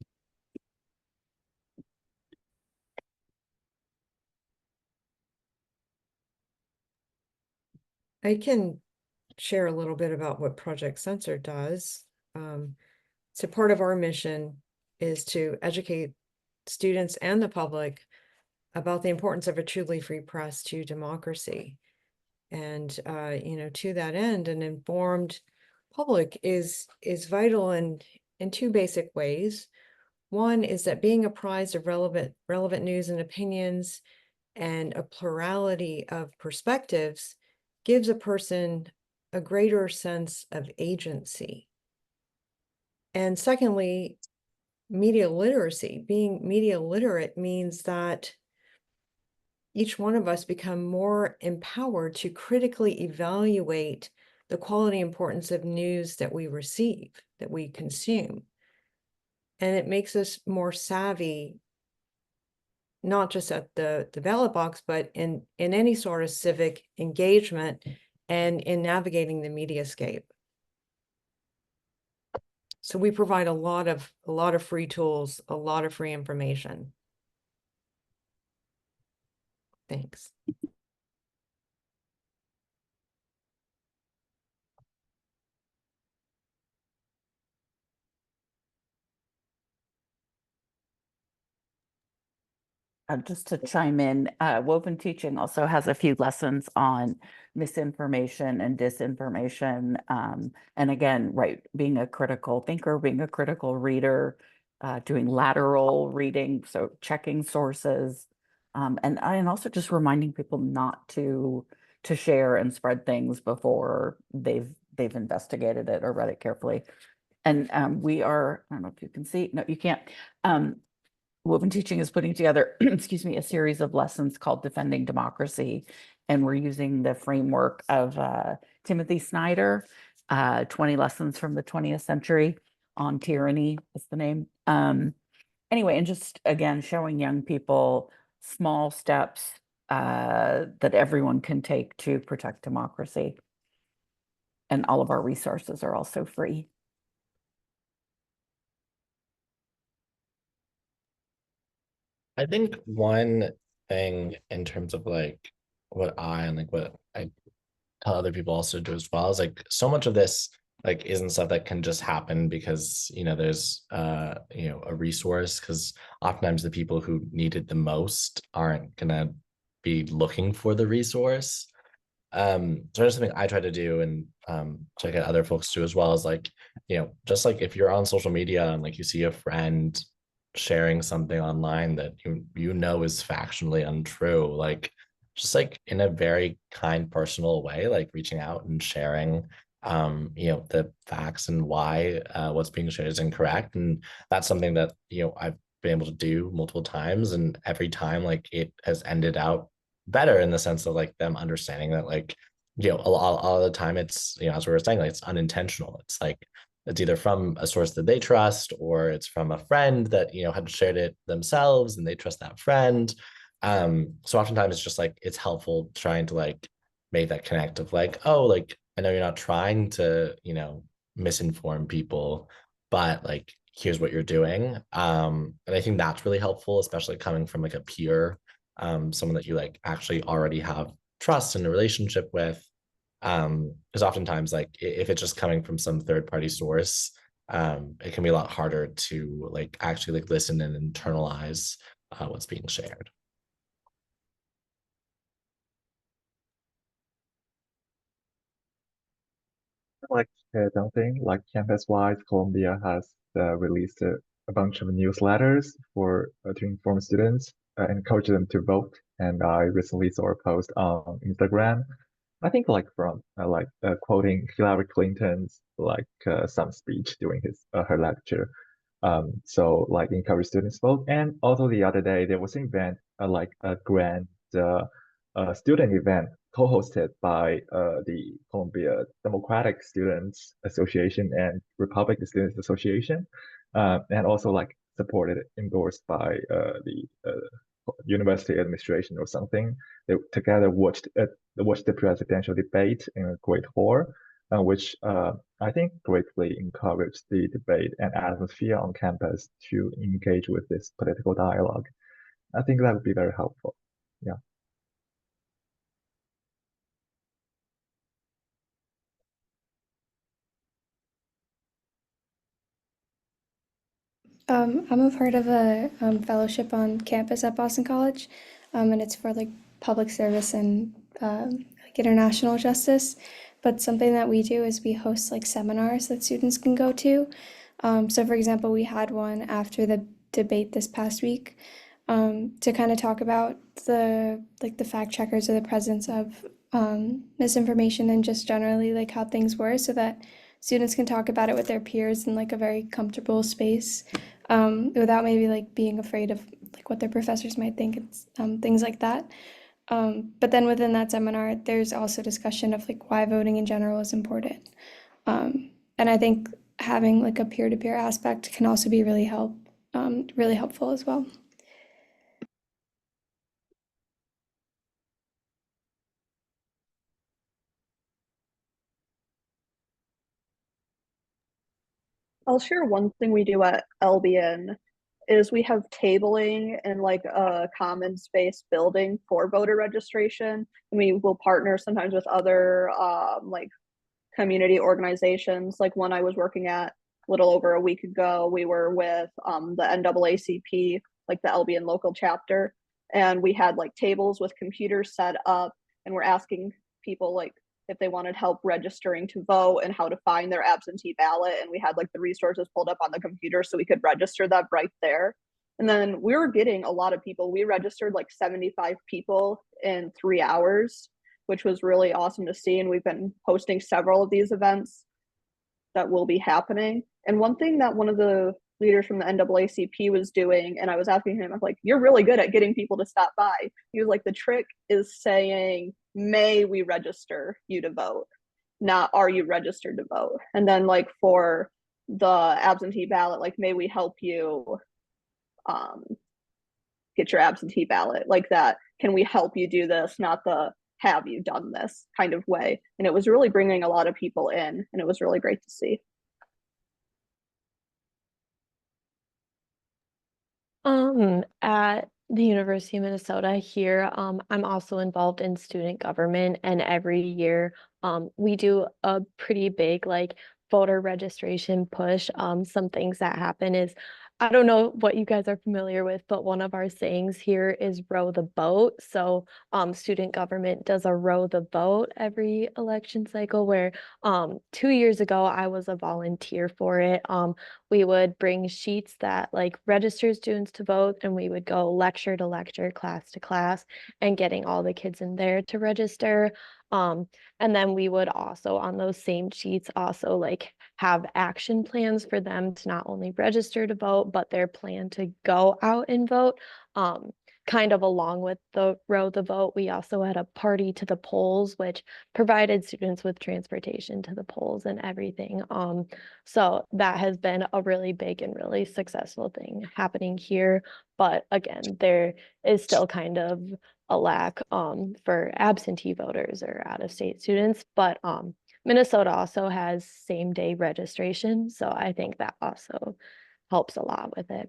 I can share a little bit about what Project Censor does. So part of our mission is to educate students and the public about the importance of a truly free press to democracy. And to that end, an informed public is vital in two basic ways. One is that being apprised of relevant news and opinions and a plurality of perspectives gives a person a greater sense of agency. And secondly, media literacy. Being media literate means that each one of us become more empowered to critically evaluate the quality and importance of news that we receive, that we consume. And it makes us more savvy, not just at the ballot box, but in any sort of civic engagement and in navigating the mediascape. So we provide a lot of free tools, a lot of free information. Thanks. Just to chime in, Woven Teaching also has a few lessons on misinformation and disinformation. And again, right, being a critical thinker, being a critical reader, doing lateral reading, so checking sources, and also just reminding people not to share and spread things before they've investigated it or read it carefully. And we are, I don't know if you can see, no, you can't. Woven Teaching is putting together, excuse me, a series of lessons called Defending Democracy. And we're using the framework of Timothy Snyder, 20 Lessons from the 20th Century on Tyranny is the name. Anyway, and just again, showing young people small steps that everyone can take to protect democracy. And all of our resources are also free. I think one thing in terms of like what what I tell other people also do as well is like so much of this like isn't stuff that can just happen because there's a resource, because oftentimes the people who need it the most aren't gonna be looking for the resource. So there's something I try to do and to get other folks to as well, is like, just like if you're on social media and like you see a friend sharing something online that you know is factually untrue, like just like in a very kind personal way, like reaching out and sharing the facts and why what's being shared is incorrect. And that's something that I've been able to do multiple times, and every time like it has ended out better, in the sense of like them understanding that like a lot of the time it's as we were saying, like it's unintentional. It's like it's either from a source that they trust, or it's from a friend that had shared it themselves and they trust that friend. So oftentimes it's just like it's helpful trying to like make that connect of like, oh, like I know you're not trying to misinform people, but like here's what you're doing. And I think that's really helpful, especially coming from like a peer, someone that you like actually already have trust in a relationship with. Because oftentimes like if it's just coming from some third party source, it can be a lot harder to like actually like listen and internalize what's being shared. Like something like campus-wise, Columbia has released a bunch of newsletters for to inform students, encourage them to vote and I recently saw a post on Instagram. I think like from quoting Hillary Clinton's some speech during his her lecture. So like encourage students vote. And also the other day there was an event like a grand student event co-hosted by the Columbia Democratic Students Association and Republican Students Association, and also like supported endorsed by the university administration or something. They together watched the presidential debate in a great hall, which I think greatly encouraged the debate and atmosphere on campus to engage with this political dialogue. I think that would be very helpful. Yeah. I'm a part of a fellowship on campus at Boston College, and it's for like public service and like international justice. But something that we do is we host like seminars that students can go to. So, for example, we had one after the debate this past week to kind of talk about the fact checkers or the presence of misinformation and just generally like how things were, so that students can talk about it with their peers in like a very comfortable space, without maybe like being afraid of like what their professors might think and things like that. But then within that seminar, there's also discussion of like why voting in general is important. And I think having like a peer-to-peer aspect can also be really helpful as well. I'll share one thing we do at LBN is we have tabling in like a common space building for voter registration. And we will partner sometimes with other like community organizations. Like one I was working at a little over a week ago, we were with the NAACP, like the LBN local chapter. And we had like tables with computers set up, and we're asking people like if they wanted help registering to vote and how to find their absentee ballot. And we had like the resources pulled up on the computer so we could register that right there. And then we were getting a lot of people. We registered like 75 people in 3 hours, which was really awesome to see. And we've been hosting several of these events that will be happening. And one thing that one of the leaders from the NAACP was doing, and I was asking him, I'm like, you're really good at getting people to stop by. He was like, the trick is saying, may we register you to vote, not are you registered to vote. And then like for the absentee ballot, like may we help you get your absentee ballot, like that, can we help you do this, not the have you done this kind of way. And it was really bringing a lot of people in, and it was really great to see. At the University of Minnesota here, I'm also involved in student government, and every year, we do a pretty big like voter registration push. Some things that happen is, I don't know what you guys are familiar with, but one of our sayings here is row the boat. So, student government does a row the boat every election cycle where, 2 years ago, I was a volunteer for it. We would bring sheets that like register students to vote, and we would go lecture to lecture, class to class, and getting all the kids in there to register. And then we would also on those same sheets also like have action plans for them to not only register to vote, but their plan to go out and vote. Kind of along with the row the vote, we also had a party to the polls, which provided students with transportation to the polls and everything. So that has been a really big and really successful thing happening here. But again, there is still kind of a lack for absentee voters or out-of-state students. But Minnesota also has same-day registration, so I think that also helps a lot with it.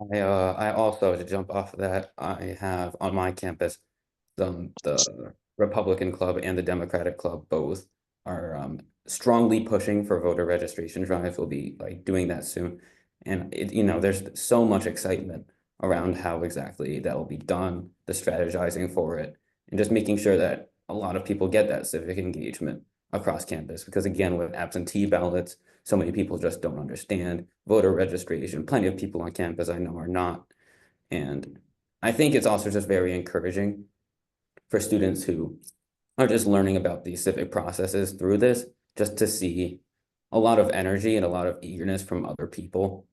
I also, to jump off of that, I have on my campus the Republican Club and the Democratic Club both are strongly pushing for voter registration drives. We'll be like doing that soon. And there's so much excitement around how exactly that will be done, the strategizing for it, and just making sure that a lot of people get that civic engagement across campus. Because again, with absentee ballots, so many people just don't understand voter registration. Plenty of people on campus I know are not. And I think it's also just very encouraging for students who are just learning about these civic processes through this, just to see a lot of energy and a lot of eagerness from other people,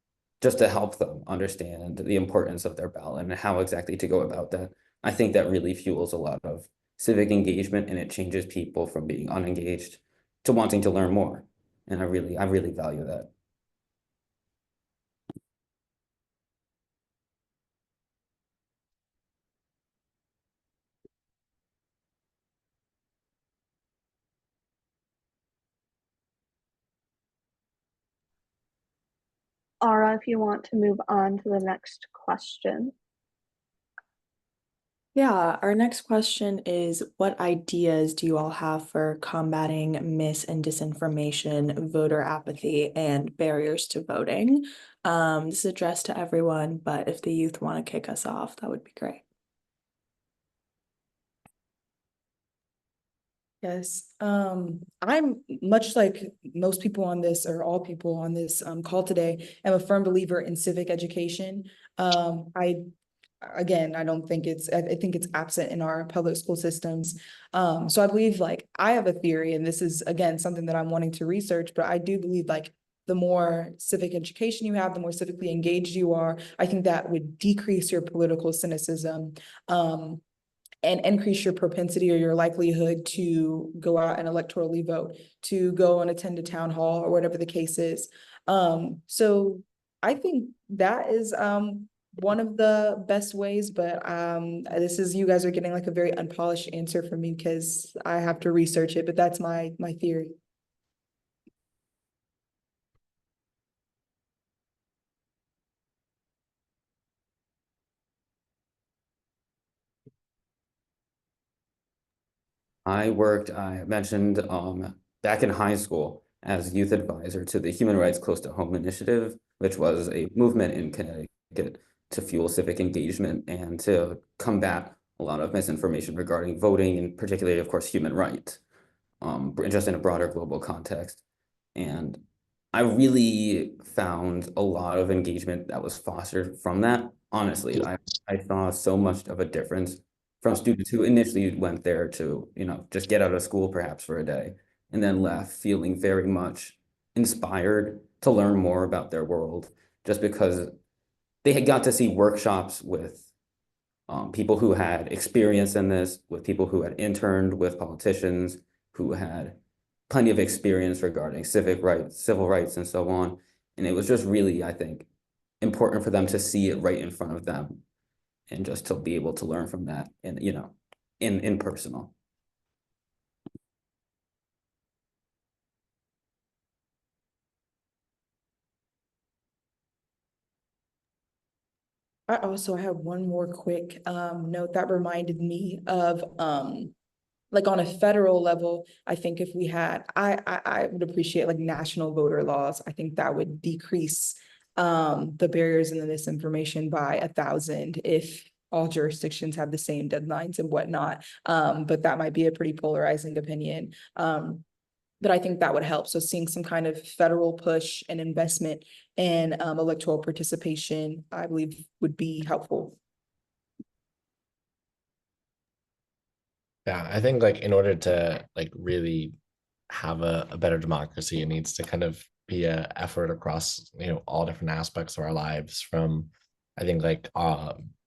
just to help them understand the importance of their ballot and how exactly to go about that. I think that really fuels a lot of civic engagement, and it changes people from being unengaged to wanting to learn more. And I really value that. Ara, if you want to move on to the next question. Yeah, our next question is, what ideas do you all have for combating mis and disinformation, voter apathy, and barriers to voting? This is addressed to everyone, but if the youth want to kick us off, that would be great. Yes, I'm much like most people on this, or all people on this call today, am a firm believer in civic education. Again, I don't think I think it's absent in our public school systems. So I believe, like, I have a theory, and this is, again, something that I'm wanting to research, but I do believe, like, the more civic education you have, the more civically engaged you are, I think that would decrease your political cynicism, and increase your propensity or your likelihood to go out and electorally vote, to go and attend a town hall or whatever the case is. So I think that is one of the best ways, but this is, you guys are getting like a very unpolished answer from me because I have to research it, but that's my theory. I mentioned back in high school as youth advisor to the Human Rights Close to Home initiative, which was a movement in Connecticut to fuel civic engagement and to combat a lot of misinformation regarding voting, and particularly, of course, human rights, just in a broader global context. And I really found a lot of engagement that was fostered from that. Honestly, I saw so much of a difference from students who initially went there to, just get out of school perhaps for a day, and then left feeling very much inspired to learn more about their world, just because they had got to see workshops with people who had experience in this, with people who had interned with politicians, who had plenty of experience regarding civic rights, civil rights, and so on. And it was just really, I think, important for them to see it right in front of them, and just to be able to learn from that, and in personal. I also have one more quick note that reminded me of like, on a federal level, I think if we had, I would appreciate like national voter laws. I think that would decrease the barriers and the misinformation by 1,000 if all jurisdictions have the same deadlines and whatnot. But that might be a pretty polarizing opinion. But I think that would help. So seeing some kind of federal push and investment in electoral participation, I believe, would be helpful. Yeah, I think, like, in order to like really have a better democracy, it needs to kind of be a effort across, all different aspects of our lives. From, I think, like,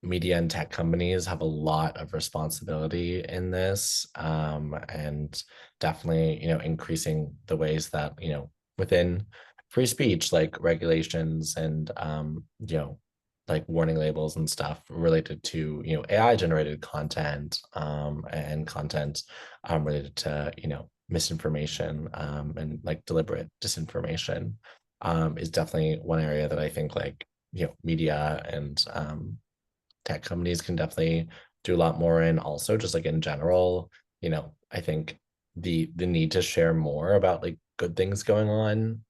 media and tech companies have a lot of responsibility in this, and definitely, increasing the ways that, within free speech, like regulations and like warning labels and stuff related to, AI generated content, and content related to, misinformation, and like deliberate disinformation, is definitely one area that I think, like, media and tech companies can definitely do a lot more in. Also, just like in general, I think the need to share more about like good things going on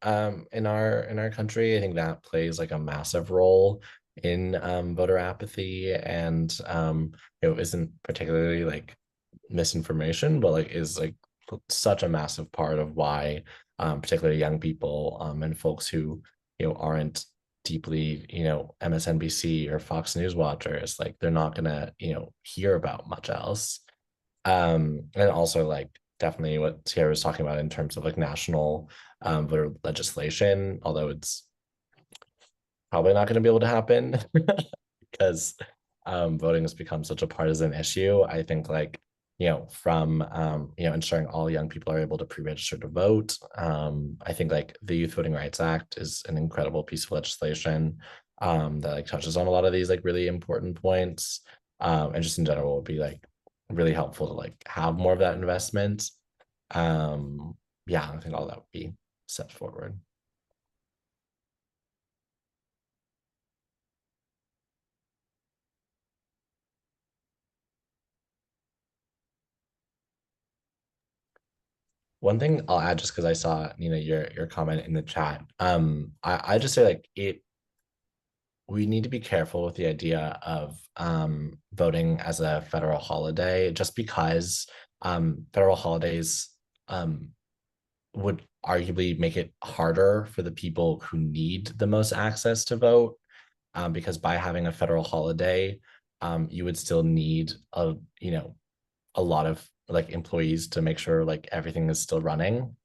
in our country, I think that plays like a massive role in voter apathy, and isn't particularly like misinformation, but like is like such a massive part of why particularly young people and folks who aren't deeply MSNBC or Fox News watchers, like they're not gonna hear about much else. And also like definitely what Sierra was talking about in terms of like national voter legislation, although it's probably not going to be able to happen because voting has become such a partisan issue. I think like from ensuring all young people are able to pre-register to vote. I think like the Youth Voting Rights Act is an incredible piece of legislation that like touches on a lot of these like really important points, and just in general would be like really helpful to like have more of that investment. Yeah, I think all that would be set forward. One thing I'll add, just because I saw Nina your comment in the chat, I just say like we need to be careful with the idea of voting as a federal holiday, just because federal holidays would arguably make it harder for the people who need the most access to vote, because by having a federal holiday, you would still need a lot of like employees to make sure like everything is still running,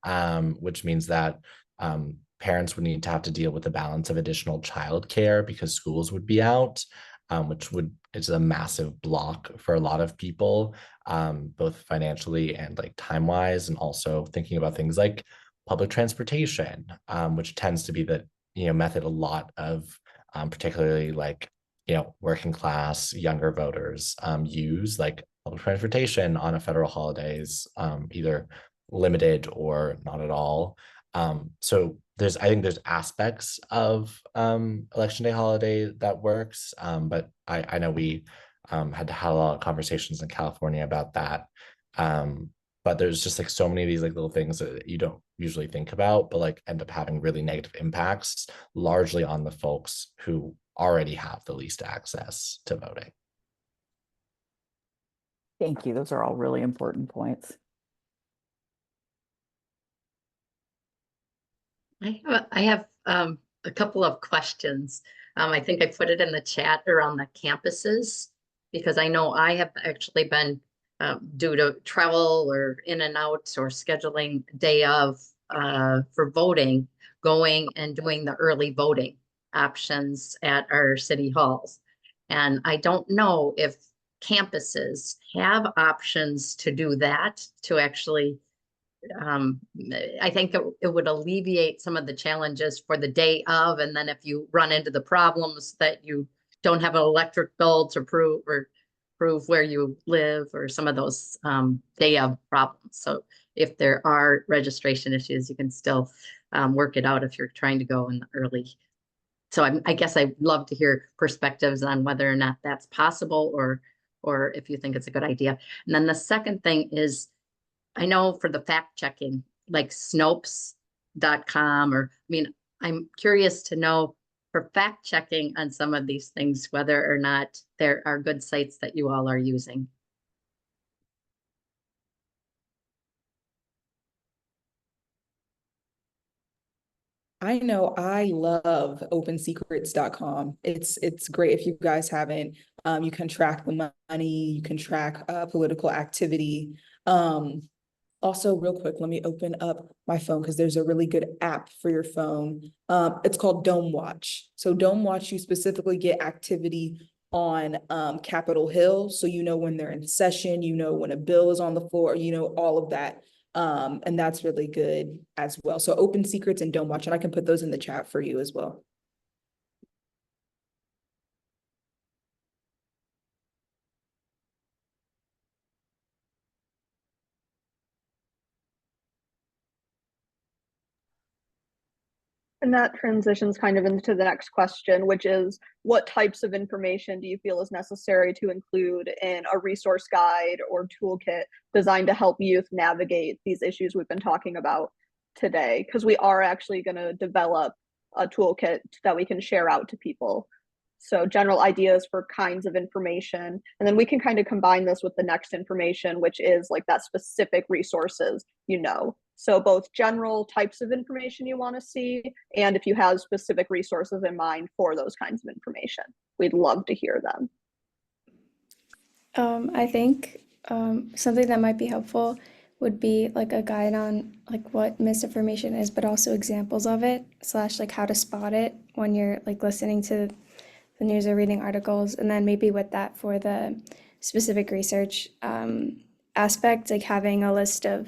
which means that parents would need to have to deal with the balance of additional childcare because schools would be out, which is a massive block for a lot of people, both financially and like time wise, and also thinking about things like public transportation, which tends to be the method a lot of particularly like working class younger voters use, like public transportation on a federal holidays, either limited or not at all. So I think there's aspects of election day holiday that works, but I know we had to have a lot of conversations in California about that. But there's just like so many of these like little things that you don't usually think about, but like end up having really negative impacts, largely on the folks who already have the least access to voting. Thank you. Those are all really important points. I have a couple of questions. I think I put it in the chat around the campuses, because I know I have actually been due to travel or in and out or scheduling day of for voting, going and doing the early voting options at our city halls. And I don't know if campuses have options to do that, to actually I think it would alleviate some of the challenges for the day of, and then if you run into the problems that you don't have an electric bill to prove where you live, or some of those day of problems. So if there are registration issues, you can still work it out if you're trying to go in the early. So I guess I'd love to hear perspectives on whether or not that's possible, or if you think it's a good idea. And then the second thing is, I know for the fact checking, like Snopes.com, or I mean, I'm curious to know for fact checking on some of these things, whether or not there are good sites that you all are using. I know I love opensecrets.com. It's great if you guys haven't. You can track the money, you can track political activity. Also, real quick, let me open up my phone because there's a really good app for your phone. It's called Dome Watch. So Dome Watch, you specifically get activity on Capitol Hill. So you know when they're in session, you know when a bill is on the floor, you know all of that. And that's really good as well. So Open Secrets and Dome Watch, and I can put those in the chat for you as well. And that transitions kind of into the next question, which is, what types of information do you feel is necessary to include in a resource guide or toolkit designed to help youth navigate these issues we've been talking about today? Because we are actually going to develop a toolkit that we can share out to people. So general ideas for kinds of information. And then we can kind of combine this with the next information, which is like that specific resources, So both general types of information you want to see, and if you have specific resources in mind for those kinds of information, we'd love to hear them. I think something that might be helpful would be like a guide on like what misinformation is, but also examples of it, / like how to spot it when you're like listening to the news or reading articles. And then maybe with that for the specific research aspect, like having a list of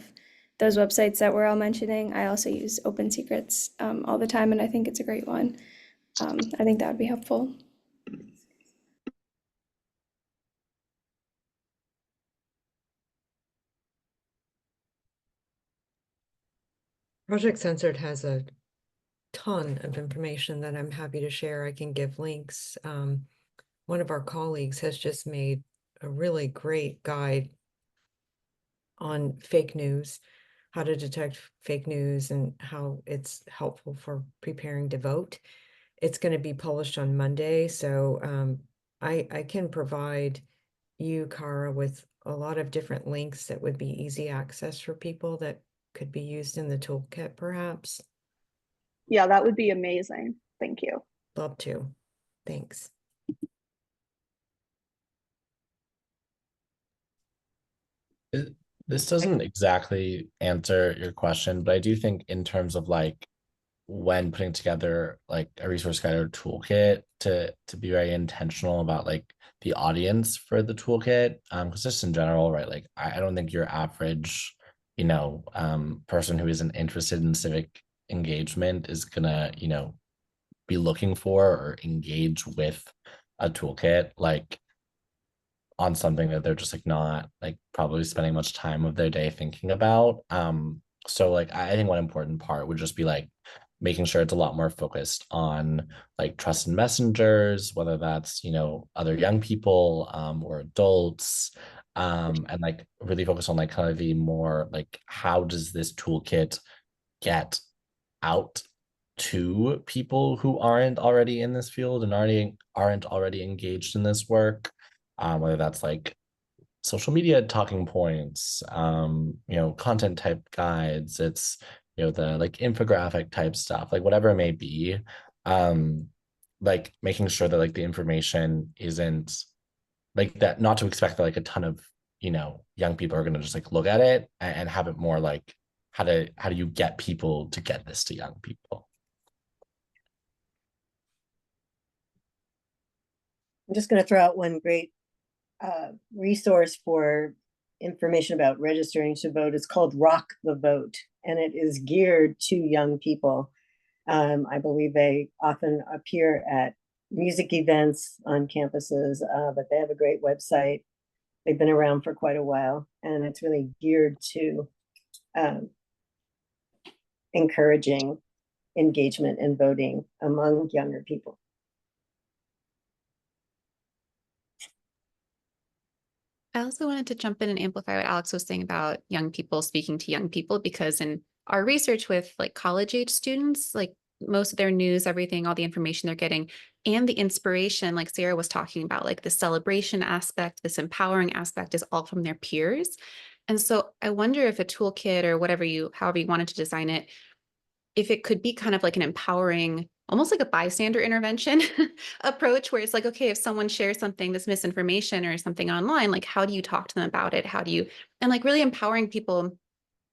those websites that we're all mentioning. I also use Open Secrets all the time, and I think it's a great one. I think that would be helpful. Project Censored has a ton of information that I'm happy to share. I can give links. One of our colleagues has just made a really great guide on fake news, how to detect fake news and how it's helpful for preparing to vote. It's going to be published on Monday, so I can provide you, Kara, with a lot of different links that would be easy access for people that could be used in the toolkit, perhaps. Yeah, that would be amazing. Thank you. Love to. Thanks. This doesn't exactly answer your question, but I do think in terms of like when putting together like a resource guide or toolkit to be very intentional about like the audience for the toolkit, because just in general, right, like I don't think your average person who isn't interested in civic engagement is gonna be looking for or engage with a toolkit like on something that they're just like not like probably spending much time of their day thinking about. So like I think one important part would just be like making sure it's a lot more focused on like trusted messengers, whether that's other young people or adults, and like really focus on like kind of the more like how does this toolkit get out to people who aren't already in this field and aren't already engaged in this work, whether that's like social media talking points, content type guides, it's the like infographic type stuff, like whatever it may be, like making sure that like the information isn't like that, not to expect that like a ton of young people are going to just like look at it and have it more like how do you get people to get this to young people. I'm just going to throw out one great resource for information about registering to vote. It's called Rock the Vote, and it is geared to young people. I believe they often appear at music events on campuses, but they have a great website. They've been around for quite a while, and it's really geared to encouraging engagement and voting among younger people. I also wanted to jump in and amplify what Alex was saying about young people speaking to young people, because in our research with like college age students, like most of their news, everything, all the information they're getting, and the inspiration, like Sarah was talking about, like the celebration aspect, this empowering aspect is all from their peers. And so I wonder if a toolkit or however you wanted to design it, if it could be kind of like an empowering, almost like a bystander intervention approach, where it's like, okay, if someone shares something, this misinformation or something online, like how do you talk to them about it? And like really empowering people,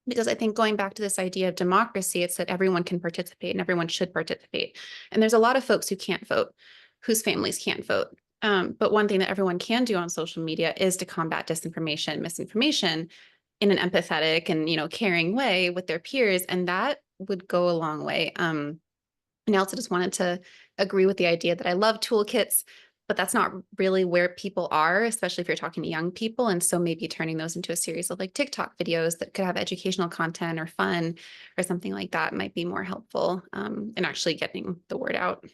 because I think going back to this idea of democracy, it's that everyone can participate and everyone should participate. And there's a lot of folks who can't vote, whose families can't vote. But one thing that everyone can do on social media is to combat disinformation, misinformation in an empathetic and, caring way with their peers. And that would go a long way. And I also just wanted to agree with the idea that I love toolkits, but that's not really where people are, especially if you're talking to young people. And so maybe turning those into a series of like TikTok videos that could have educational content or fun or something like that might be more helpful in actually getting the word out.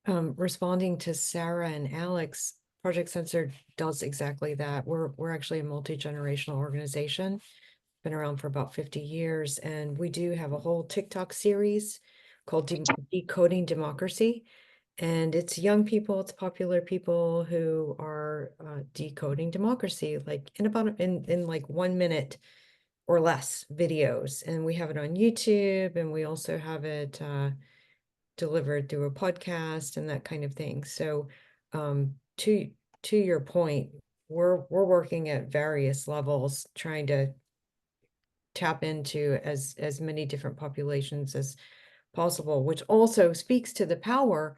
Responding to Sarah and Alex, Project Censored does exactly that. We're actually a multi-generational organization, been around for about 50 years, and we do have a whole TikTok series called Decoding Democracy. And it's young people, it's popular people who are decoding democracy, like in like 1 minute or less videos. And we have it on YouTube, and we also have it delivered through a podcast and that kind of thing. So to your point, we're working at various levels trying to tap into as many different populations as possible, which also speaks to the power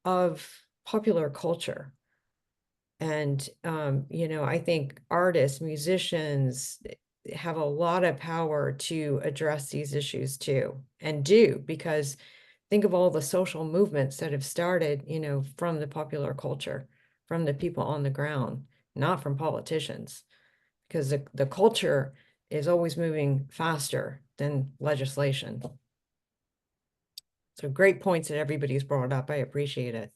of popular culture. And you know, I think artists, musicians have a lot of power to address these issues too, and do, because think of all the social movements that have started, you know, from the popular culture, from the people on the ground, not from politicians, because the culture is always moving faster than legislation. So great points that everybody's brought up. I appreciate it.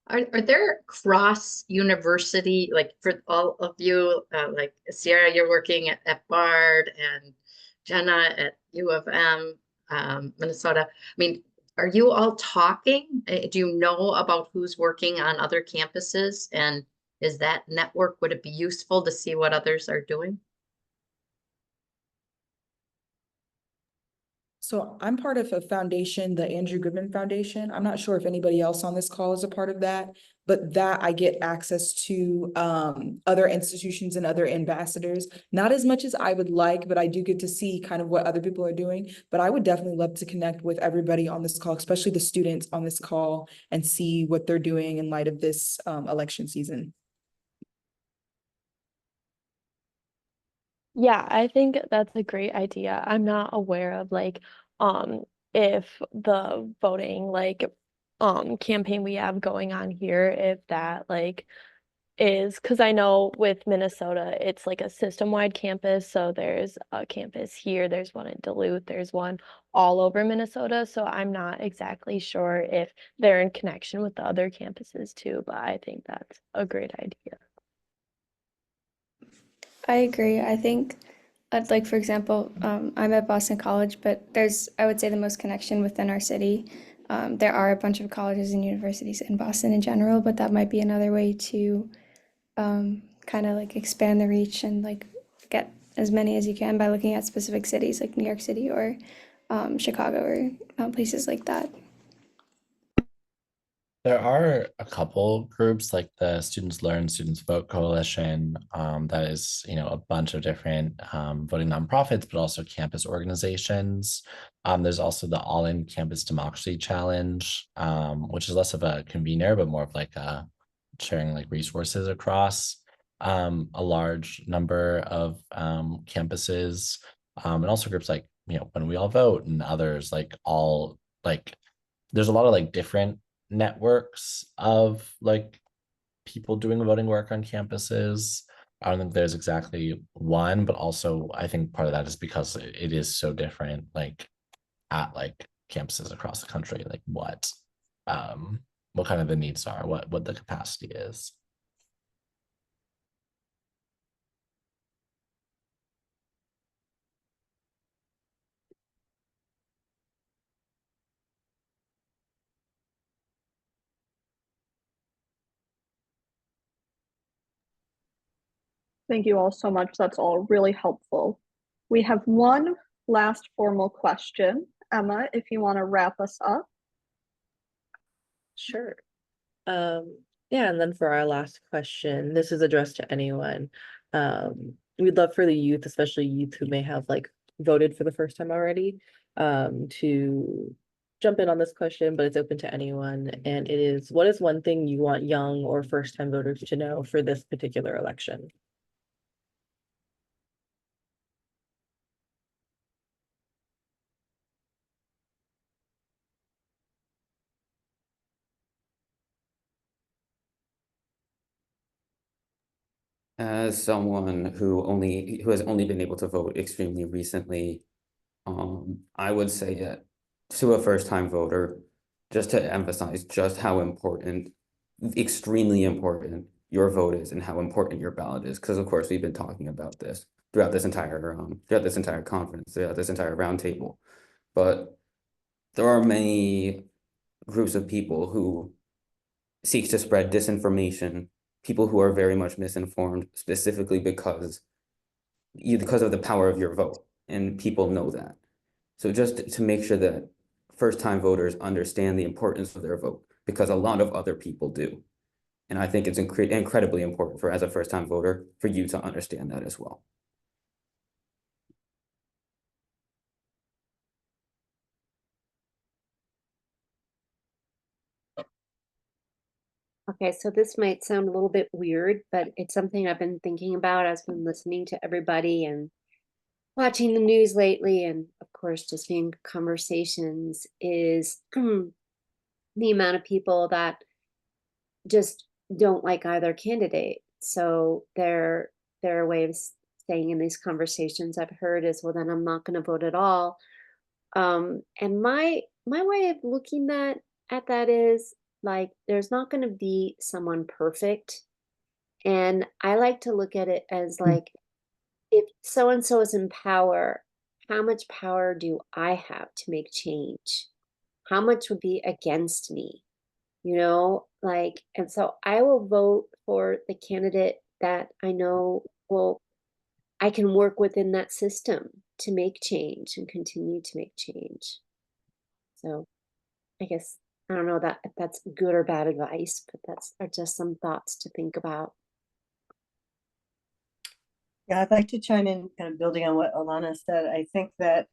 Are there cross university, like for all of you, like Sierra, you're working at Bard, and Jenna at U of M, Minnesota. I mean, are you all talking? Do you know about who's working on other campuses? And is that network, would it be useful to see what others are doing? So I'm part of a foundation, the Andrew Goodman Foundation. I'm not sure if anybody else on this call is a part of that, but that I get access to other institutions and other ambassadors. Not as much as I would like, but I do get to see kind of what other people are doing. But I would definitely love to connect with everybody on this call, especially the students on this call, and see what they're doing in light of this election season. Yeah, I think that's a great idea. I'm not aware of like if the voting like campaign we have going on here, if that like is, because I know with Minnesota it's like a system-wide campus, so there's a campus here, there's one in Duluth, there's one all over Minnesota, so I'm not exactly sure if they're in connection with the other campuses too, but I think that's a great idea. I agree. I think, like for example, I'm at Boston College, but there's, I would say, the most connection within our city. There are a bunch of colleges and universities in Boston in general, but that might be another way to kind of like expand the reach and like get as many as you can by looking at specific cities like New York City or Chicago or places like that. There are a couple groups like the Students Learn, Students Vote Coalition, that is, you know, a bunch of different voting nonprofits, but also campus organizations. There's also the All In Campus Democracy Challenge, which is less of a convener, but more of like a sharing like resources across a large number of campuses, and also groups like, you know, When We All Vote and others, like all like there's a lot of like different networks of like people doing voting work on campuses. I don't think there's exactly one, but also I think part of that is because it is so different, like at like campuses across the country, like what kind of the needs are, what the capacity is. Thank you all so much. That's all really helpful. We have one last formal question. Emma, if you want to wrap us up. Sure. Yeah, and then for our last question, this is addressed to anyone. We'd love for the youth, especially youth who may have like voted for the first time already, to jump in on this question, but it's open to anyone. And it is, what is one thing you want young or first time voters to know for this particular election? As someone who has only been able to vote extremely recently, I would say that to a first-time voter, just to emphasize just how important, extremely important your vote is and how important your ballot is, because of course we've been talking about this. throughout this entire conference, throughout this entire roundtable. But there are many groups of people who seek to spread disinformation, people who are very much misinformed, specifically because of the power of your vote, and people know that. So just to make sure that first-time voters understand the importance of their vote, because a lot of other people do. And I think it's incredibly important as a first-time voter, for you to understand that as well. Okay, so this might sound a little bit weird, but it's something I've been thinking about as I've been listening to everybody and watching the news lately, and of course, just being conversations, is the amount of people that just don't like either candidate. So their way of saying in these conversations I've heard is, well, then I'm not going to vote at all. And my way of looking at that is, like, there's not going to be someone perfect. And I like to look at it as, like, if so and so is in power, how much power do I have to make change? How much would be against me? Like, and so I will vote for the candidate that I know I can work within that system to make change and continue to make change. So I guess I don't know if that's good or bad advice, but that's are just some thoughts to think about. Yeah, I'd like to chime in, kind of building on what Alana said. I think that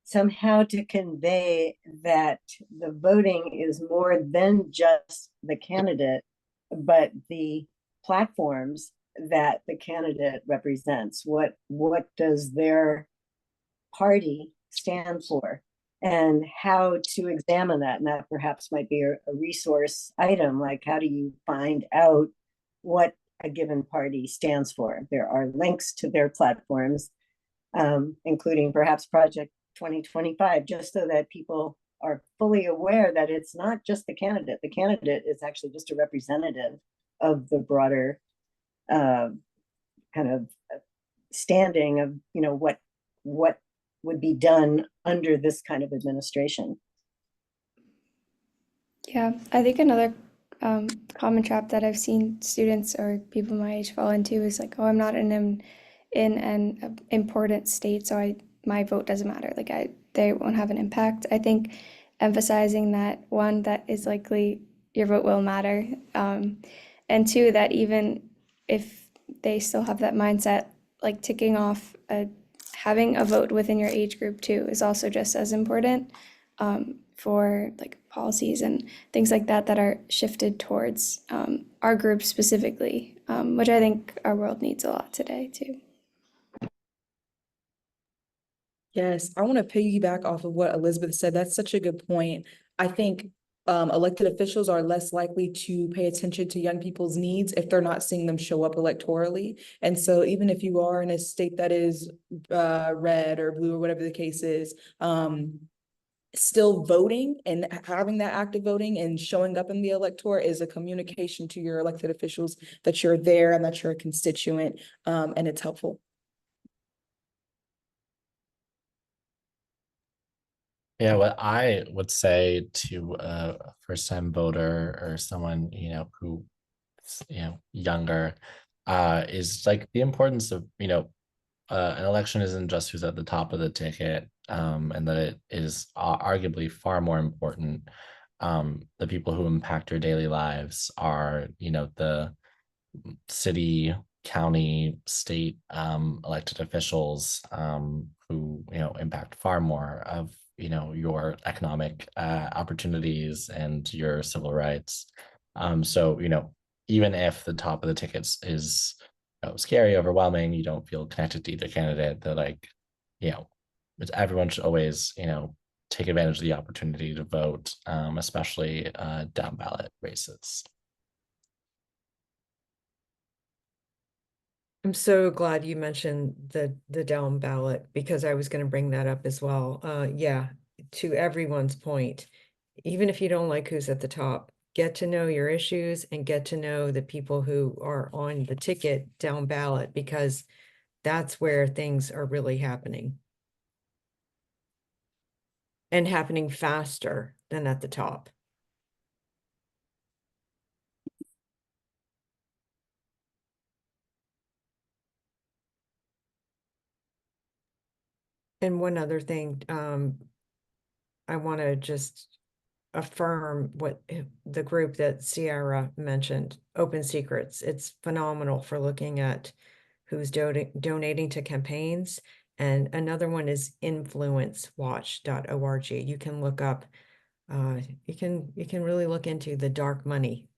somehow to convey that the voting is more than just the candidate, but the platforms that the candidate represents. What does their party stand for? And how to examine that. And that perhaps might be a resource item, like how do you find out what a given party stands for? There are links to their platforms, including perhaps Project 2025, just so that people are fully aware that it's not just the candidate. The candidate is actually just a representative of the broader kind of standing of, what would be done under this kind of administration. Yeah, I think another common trap that I've seen students or people my age fall into is like, oh, I'm not in an important state, so my vote doesn't matter. Like they won't have an impact. I think emphasizing that, one, that is likely your vote will matter, and two, that even if they still have that mindset, like ticking off having a vote within your age group too is also just as important, for like policies and things like that are shifted towards our group specifically, which I think our world needs a lot today too. Yes, I want to piggyback off of what Elizabeth said. That's such a good point. I think elected officials are less likely to pay attention to young people's needs if they're not seeing them show up electorally. And so even if you are in a state that is red or blue or whatever the case is, still voting and having that active voting and showing up in the electorate is a communication to your elected officials that you're there and that you're a constituent, and it's helpful. Yeah, what I would say to a first-time voter or someone, who is, younger, is like the importance of, an election isn't just who's at the top of the ticket, and that it is arguably far more important. The people who impact your daily lives are, the city, county, state elected officials, who impact far more of your economic opportunities and your civil rights. So even if the top of the tickets is scary, overwhelming, you don't feel connected to either candidate, that everyone should always take advantage of the opportunity to vote, especially down ballot races. I'm so glad you mentioned the down ballot, because I was going to bring that up as well. Yeah, to everyone's point, even if you don't like who's at the top, get to know your issues and get to know the people who are on the ticket down ballot, because That's where things are really happening. And happening faster than at the top. And one other thing, I want to just affirm what the group that Sierra mentioned, Open Secrets. It's phenomenal for looking at who's donating to campaigns. And another one is influencewatch.org. You can look up, you can really look into the dark money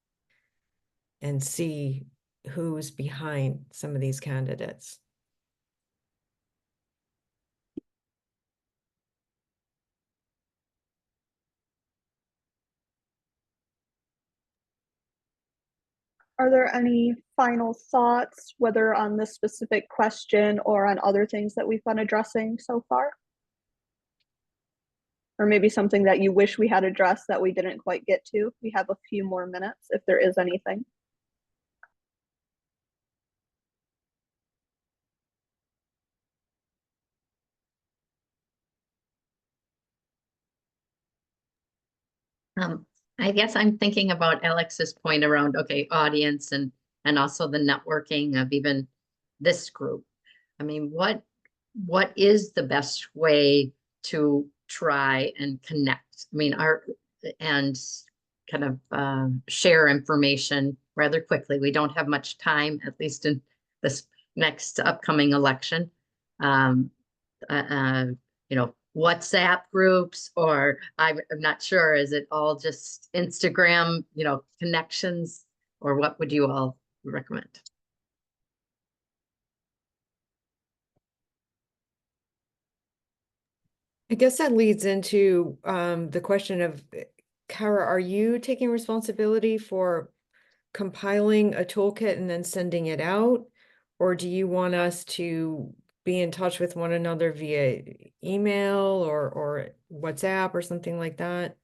and see who's behind some of these candidates. Are there any final thoughts, whether on this specific question or on other things that we've been addressing so far? Or maybe something that you wish we had addressed that we didn't quite get to? We have a few more minutes if there is anything. I guess I'm thinking about Alex's point around, okay, audience and also the networking of even this group. I mean, what is the best way to try and connect? I mean, and kind of share information rather quickly. We don't have much time, at least in this next upcoming election. You know, WhatsApp groups, or I'm not sure, is it all just Instagram, you know, connections, or what would you all recommend? I guess that leads into the question of, Kara, are you taking responsibility for compiling a toolkit and then sending it out? Or do you want us to be in touch with one another via email or WhatsApp or something like that?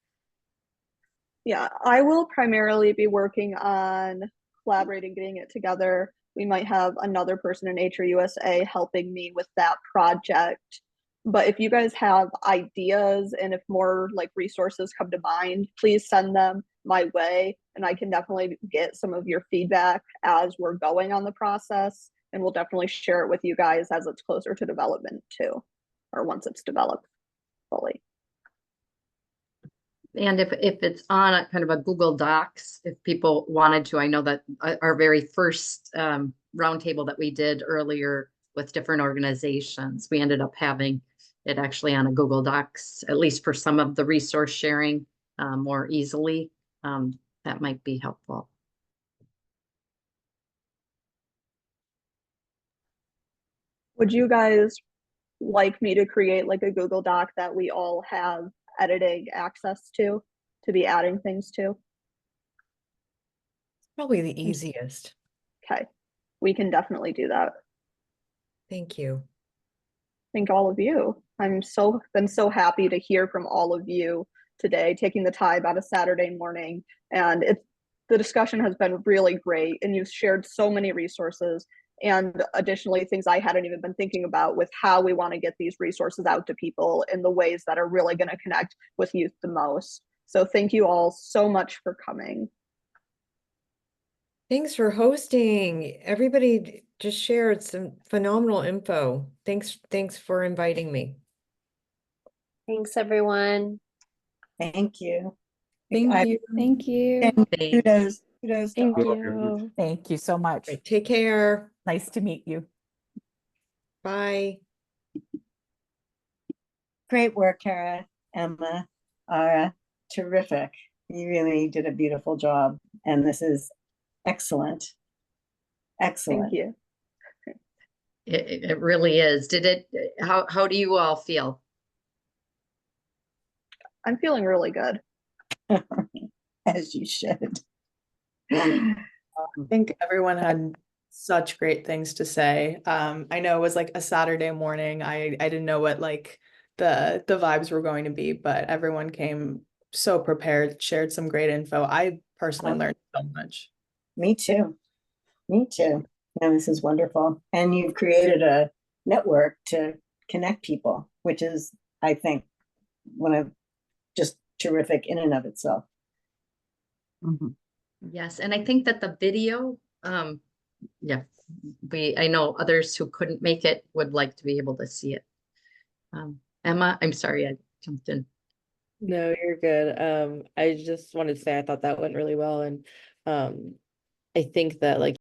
Yeah, I will primarily be working on collaborating, getting it together. We might have another person in HRE USA helping me with that project. But if you guys have ideas and if more like resources come to mind, please send them my way. And I can definitely get some of your feedback as we're going on the process. And we'll definitely share it with you guys as it's closer to development too, or once it's developed fully. And if it's on a kind of a Google Docs, if people wanted to, I know that our very first roundtable that we did earlier with different organizations, we ended up having it actually on a Google Docs, at least for some of the resource sharing more easily. That might be helpful. Would you guys like me to create like a Google Doc that we all have editing access to be adding things to? Probably the easiest. Okay, we can definitely do that. Thank you. Thank all of you. I'm been so happy to hear from all of you today, taking the time out of Saturday morning. And the discussion has been really great, and you've shared so many resources, and additionally things I hadn't even been thinking about with how we want to get these resources out to people in the ways that are really going to connect with youth the most. So thank you all so much for coming. Thanks for hosting. Everybody just shared some phenomenal info. Thanks for inviting me. Thanks, everyone. Thank you. Thank you. Thank you. And kudos to Thank all. you. Thank you so much. Right, take care. Nice to meet you. Bye. Great work, Kara, Emma, Ara, terrific. You really did a beautiful job, and this is excellent. Excellent. Thank you. It really is. How do you all feel? I'm feeling really good. As you should. I think everyone had such great things to say. I know it was like a Saturday morning. I didn't know what like the vibes were going to be, but everyone came so prepared, shared some great info. I personally learned so much. Me too. Me too. And this is wonderful. And you've created a network to connect people, which is, I think, one of just terrific in and of itself. Yes, and I think that the video, yeah, I know others who couldn't make it would like to be able to see it. Emma, I'm sorry, I jumped in. No, you're good. I just wanted to say I thought that went really well. And I think that like